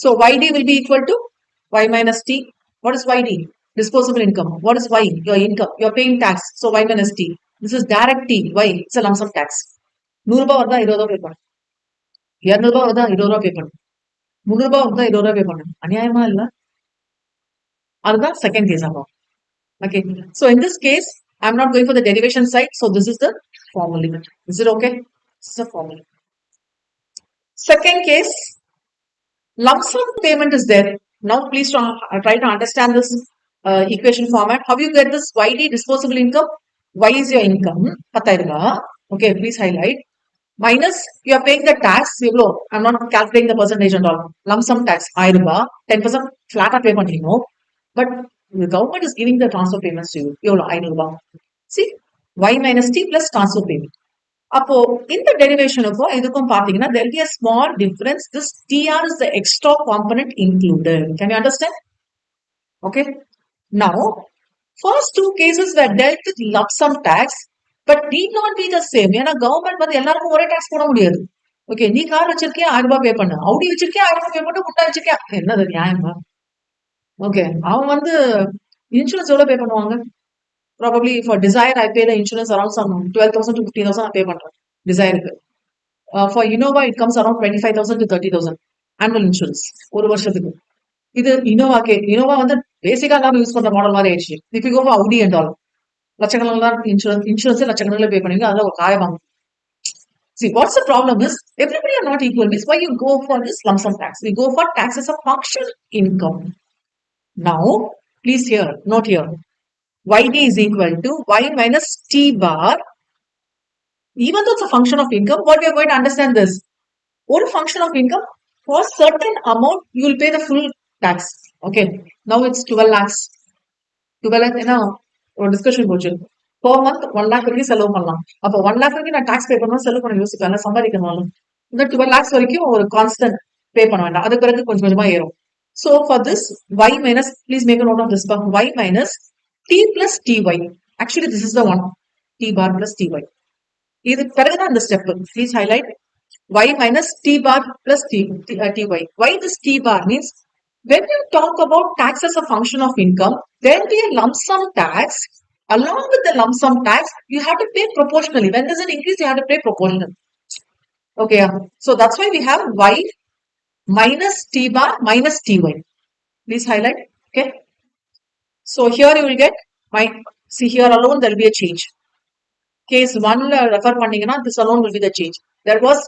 So YD will be equal to Y minus T. What is YD? Disposable income. What is Y? Your income. You are paying tax. So Y minus T. This is direct T. Why? It's a lump sum tax. 100 ரூபாய் வருதா 20 ரூபாய் பே பண்ணு, 200 ரூபாய் வருதா 20 ரூபாய் பே பண்ணு, 300 ரூபாய் வருதா 20 ரூபாய் பே பண்ணு. அநியாயமா இல்ல? அதுதான் செகண்ட் கேஸ் ஆகும். Okay, so in this case I'm not going for the derivation side, so this is the formal limit. Is it okay? This is a formula. Second case, lump sum payment is there. Now please try to understand this equation format. How you get this YD, disposable income? Y is your income, 10,000. Okay, please highlight. minus you are paying the tax. I'm not calculating the percentage and all. Lump sum tax 1000 flat pay பண்றீங்க. But the government is giving the transfer payments to you. எவ்வளோ 500. See, y minus t plus transfer payment. அப்போ இந்த derivation இதுக்கும் பாத்தீங்கன்னா there will be a small difference. This TR is the extra component included. Can you understand? Okay. Now, first two cases were dealt with lump sum tax, but need not be the same. ஏன்னா government வந்து எல்லாருக்கும் ஒரே tax போட முடியாது. Okay, நீ car வச்சிருக்கியா 1000 பே பண்ணு, Audi வச்சிருக்கியா 1000 பே பண்ணு, முட்டா வச்சிருக்கியா என்னது நியாயமா? ஓகே, அவன் வந்து இன்சூரன்ஸ் எவ்வளவு பே பண்ணுவாங்க? Probably for Desire, I pay the insurance around some 12,000 to 15,000 I pay பண்றேன் Desireக்கு. For Innova, it comes around 25,000 to 30,000 annual insurance ஒரு வருஷத்துக்கு. இது இனோவா வந்து பேசிக்கா எல்லாரும் யூஸ் பண்ற மாடல் மாதிரி ஆயிடுச்சு. If you go for Audi and all, லட்சக்கணக்கில் இன்சூரன்ஸ் லட்சக்கணக்கில் பே பண்ணுவீங்க, அதில் ஒரு காயம் வாங்க. See, what's the problem is everybody are not equal. Means why you go for this lump sum tax? We go for tax as a function income. Now, please note here. YD is equal to y minus t bar. Even though it's a function of income, what we are going to understand this. One function of income, for certain amount, you will pay the full tax. Okay. Now it's 12 lakhs. 12 lakhs, ஒரு discussion போச்சு. Per month 1 lakh வரைக்கும் செலவு பண்ணலாம். அப்போ 1 lakh வரைக்கும் நான் tax பே பண்ணணும், செலவு பண்ண யோசிப்பேன், சம்பாதிக்கணும். இந்த 12 lakhs வரைக்கும் ஒரு கான்ஸ்டன்ட் பே பண்ண வேண்டாம், அது பிறகு கொஞ்சம் கொஞ்சமா ஏறும். So for this y minus, please make a note of this part, y minus t plus ty. Actually this is the one, t bar plus ty. இது பிறகுதான் இந்த step. Please highlight y minus t bar plus ty. Why this t bar means when you talk about tax as a function of income, there will be a lump sum tax. Along with the lump sum tax, you have to pay proportionally. When there's an increase, you have to pay proportionally. Okay, so that's why we have y minus t bar minus ty. Please highlight. Okay. So here you will get see here alone there will be a change. Case 1 refer பண்ணீங்கன்னா, this alone will be the change. There was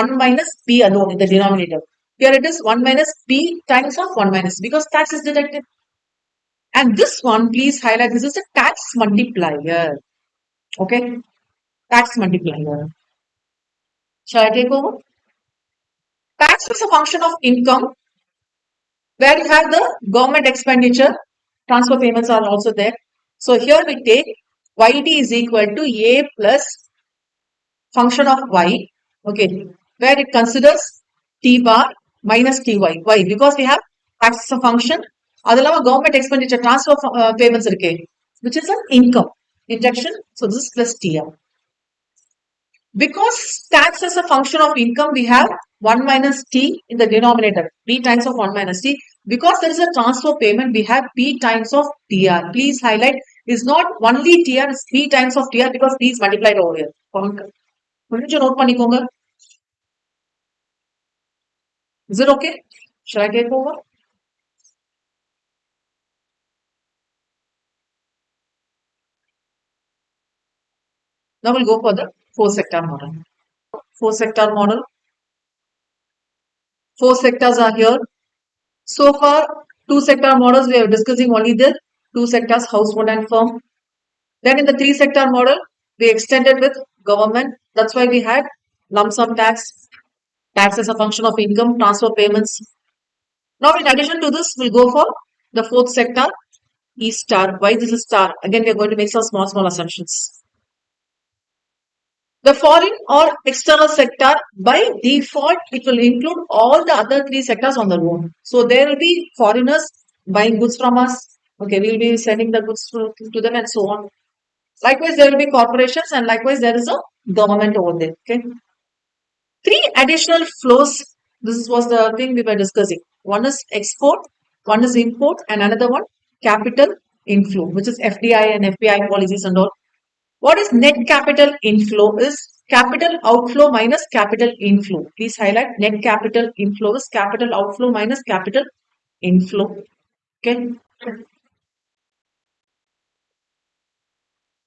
1 minus p alone in the denominator. Here it is 1 minus p times of 1 minus because tax is deducted. And this one, please highlight, this is a tax multiplier. Okay, tax multiplier. Shall I take over? Tax is a function of income where you have the government expenditure, transfer payments are also there. So here we take yd is equal to a plus function of y, okay, where it considers t bar minus ty. Why? Because we have tax as a function, adalama government expenditure transfer payments irukke, which is an income injection. So this is plus tr. Because tax as a function of income, we have 1 minus t in the denominator, p times of 1 minus t. Because there is a transfer payment, we have p times of tr. Please highlight, is not only tr, it's p times of tr because p is multiplied over here. கொஞ்சம் note பண்ணிக்கோங்க. Is it okay? Shall I take over? Now we'll go for the 4-sector model. 4-sector model. 4 sectors are here. So far, 2-sector models, we are discussing only the 2 sectors, household and firm. Then in the 3-sector model, we extended with government. That's why we had lump sum tax, tax as a function of income, transfer payments. Now in addition to this, we'll go for the 4th sector, E star. Why this is star? Again, we are going to make some small assumptions. The foreign or external sector, by default, it will include all the other 3 sectors on their own. So there will be foreigners buying goods from us. Okay, we will be sending the goods to them and so on. Likewise, there will be corporations and likewise there is a government over there. Okay. 3 additional flows. This was the thing we were discussing. One is export, one is import, and another one capital inflow, which is FDI and FPI policies and all. What is net capital inflow is capital outflow minus capital inflow. Please highlight, net capital inflow is capital outflow minus capital inflow. Okay.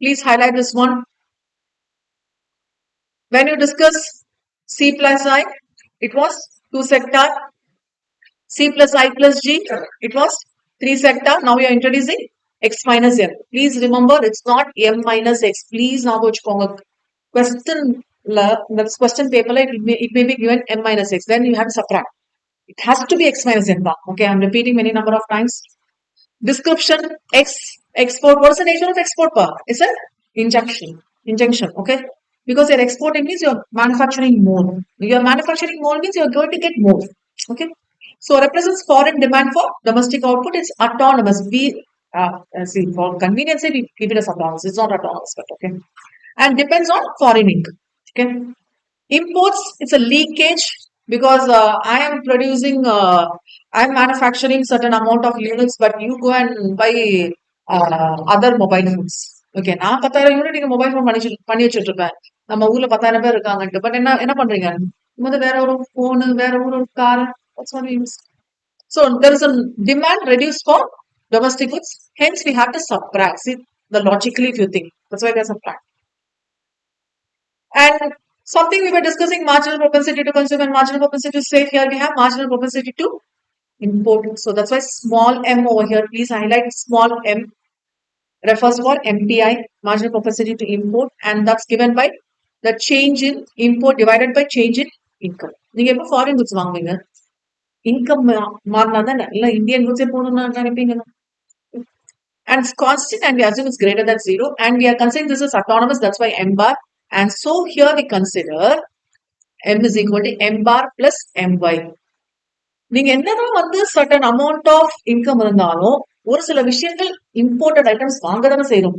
Please highlight this one. When you discuss C plus I, it was 2 sector. C plus I plus G, it was 3 sector. Now we are introducing X minus M. Please remember, it's not M minus X. Please now question this question paper, it may be given m minus x. Then you have to subtract. It has to be x minus m bar. Okay, I'm repeating many number of times. Description export. What is the nature of export bar? It's an injunction. Okay, because you're exporting means you're manufacturing more. You're manufacturing more means you're going to get more. Okay, so represents foreign demand for domestic output. It's autonomous. See, for convenience we keep it as autonomous. It's not autonomous, but okay, and depends on foreign income. Okay, imports, it's a leakage because I'm manufacturing certain amount of units, but you go and buy other mobile phones. Okay, நான் 10,000 unit நீங்க mobile phone பண்ணி வச்சுட்டு இருப்பேன். நம்ம ஊர்ல 10,000 பேர் இருக்காங்கன்ட்டு. But என்ன என்ன பண்றீங்க? வேற ஒரு போனு, வேற ஒரு car. That's what we use. So there is a demand reduced for domestic goods. Hence we have to subtract. See, the logically if you think. That's why we are subtract. And something we were discussing, marginal propensity to consume and marginal propensity to save. Here we have marginal propensity to import. So that's why small m over here, please highlight small m refers for MPI, marginal propensity to import, and that's given by the change in import divided by change in income. நீங்க எப்போ foreign goods வாங்குவீங்க? Income மாறினா தான் இல்லை Indian குட்ஸே போகணும்னு நினைப்பீங்க. And it's constant and we assume it's greater than 0 and we are considering this is autonomous, that's why m bar. And so here we consider m is equal to m bar plus my. நீங்க என்னதான் வந்து certain amount of income இருந்தாலும் ஒரு சில விஷயங்கள் imported items வாங்கதானே செய்யணும்.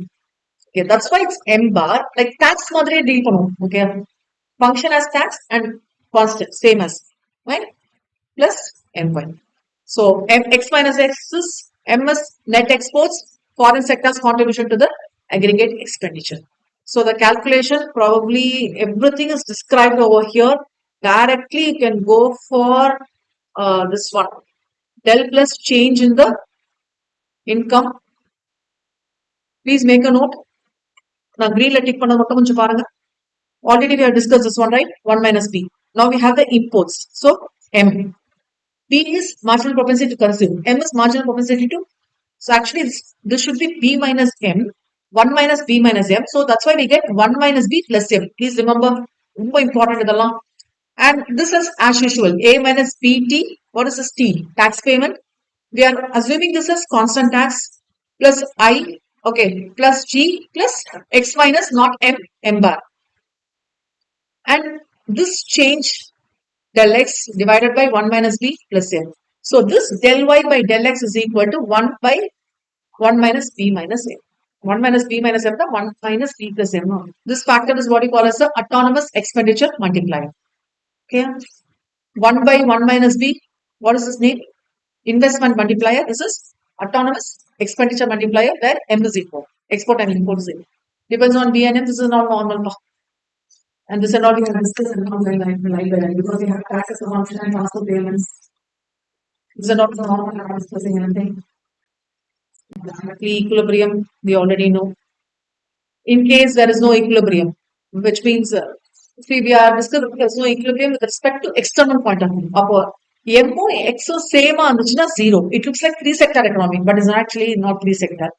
Okay, that's why it's m bar, like tax மாதிரியே deal பண்ணுவோம். Okay, function as tax and constant same as right plus my. So x minus x is m is net exports, foreign sector's contribution to the aggregate expenditure. So the calculation, probably everything is described over here. Directly you can go for this one. Del plus change in the income. Please make a note. Now green la tick panna mattum konjam paarenga. Already we have discussed this one, right? 1 minus b. Now we have the imports. So m. B is marginal propensity to consume. M is marginal propensity to. So actually this should be b minus m. 1 minus b minus m. So that's why we get 1 minus b plus m. Please remember, very important idella. And this is as usual. A minus bt. What is this t? Tax payment. We are assuming this is constant tax plus I. Okay. Plus g plus x minus not m bar. And this change del x divided by 1 minus b plus m. So this del y by del x is equal to 1 by 1 minus b minus m. 1 minus b minus m, the 1 minus b plus m. This factor is what you call as the autonomous expenditure multiplier. Okay. 1 by 1 minus b. What is this name? Investment multiplier. This is autonomous expenditure multiplier where m is equal. Export and import is equal. Depends on b and m. This is not normal. And this and all we have discussed and not very like because we have taxes, consumption, and transport payments. This is not normal. I'm not discussing anything. Equilibrium, we already know. In case there is no equilibrium, which means see we are discussing there is no equilibrium with respect to external point of view. Upper MO XO same is 0. It looks like 3-sector economy, but it's actually not 3-sector.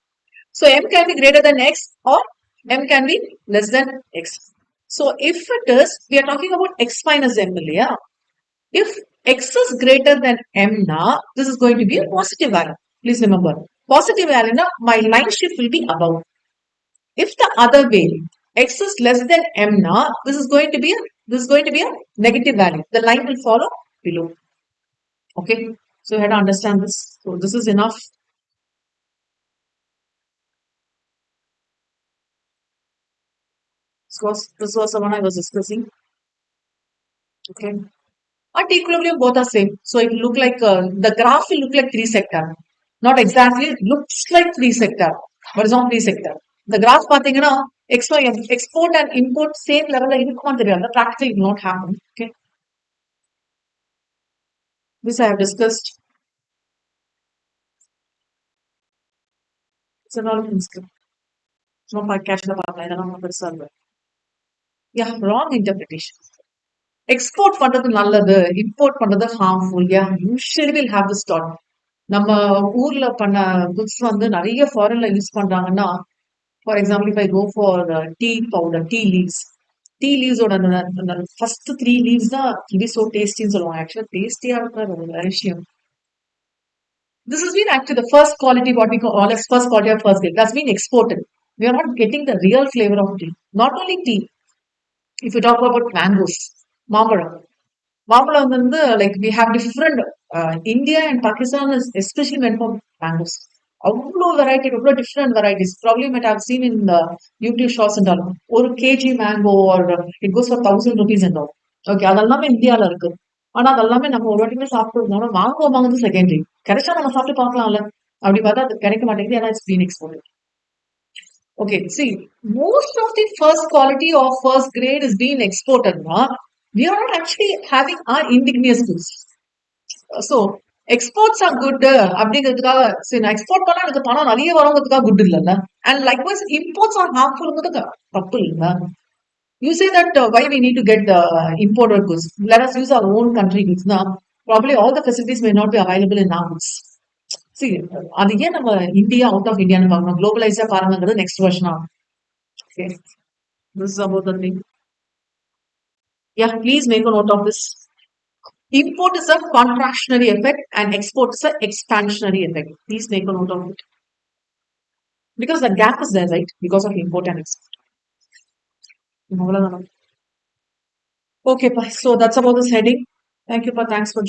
So M can be greater than X or M can be less than X. So if it is, we are talking about x minus m, yeah? If x is greater than m now, this is going to be a positive value. Please remember, positive value now, my line shift will be above. If the other way, x is less than m now, this is going to be a negative value. The line will follow below. Okay, so you have to understand this. So this is enough. This was the one I was discussing. Okay. At equilibrium, both are same. So it look like the graph will look like 3-sector. Not exactly, it looks like 3-sector, but it's not 3-sector. The graph pathina export and import same level. The practically will not happen. Okay. This I have discussed. It's a lot of inscript. It's not my cash the path. I don't know the server. Yeah, wrong interpretation. Export பண்றது நல்லது, import பண்றது harmful. Yeah, usually we'll have this thought. நம்ம ஊர்ல பண்ண goods வந்து நிறைய foreignல use பண்றாங்கன்னா, for example, if I go for tea powder, tea leaves, tea லீவ்ஸோட அந்த ஃபர்ஸ்ட் த்ரீ லீவ்ஸ் தான் இது சோ டேஸ்டின்னு சொல்லுவாங்க. ஆக்சுவலா டேஸ்டியா இருக்கிற ஒரு விஷயம். This has been actually the first quality, what we call as first quality of first grade. That's been exported. We are not getting the real flavor of tea. Not only tea. If you talk about mangoes, மாம்பழம். மாம்பழம் வந்து like we have different India and Pakistan is especially meant for mangoes. அவ்வளோ variety அவ்வளோ different varieties probably might have seen in the YouTube shorts இருந்தாலும் ஒரு KG mango or it goes for ₹1000 and all. Okay அதெல்லாமே இந்தியால இருக்கு. ஆனா அதெல்லாமே நம்ம ஒரு வாட்டியுமே சாப்பிட்டு இருந்தாலும் வாங்குறது செகண்டரி. கிடைச்சா நம்ம சாப்பிட்டு பார்க்கலாம்ல. அப்படி பார்த்தா அது கிடைக்க மாட்டேங்குது ஏன்னா it's been exported. Okay, see, most of the first quality of first grade is being exported. Na? We are not actually having our indigenous goods. So, exports are good. அப்படிங்கிறதுக்காக சரி நான் எக்ஸ்போர்ட் பண்ணா எனக்கு பணம் நிறைய வரவங்கிறதுக்காக குட் இல்லைல்ல and likewise imports are ஹார்ம்ஃபுல்ங்கிறது தப்பு இல்லைங்களா you say that why we need to get imported goods let us use our own country குட்ஸ்னா probably all the facilities may not be available in our goods See, அது ஏன் நம்ம India out of இந்தியான்னு பார்க்கணும் குளோபலைஸா பாருங்கிறது next வருஷன் ஆகும் Okay, this is about the thing. Yeah, please make a note of this. Import is a contractionary effect and export is a expansionary effect. Please make a note of it. Because the gap is there, right? Because of import and export. அவ்வளவுதான். Okay, so that's about this heading. Thank you for thanks for joining.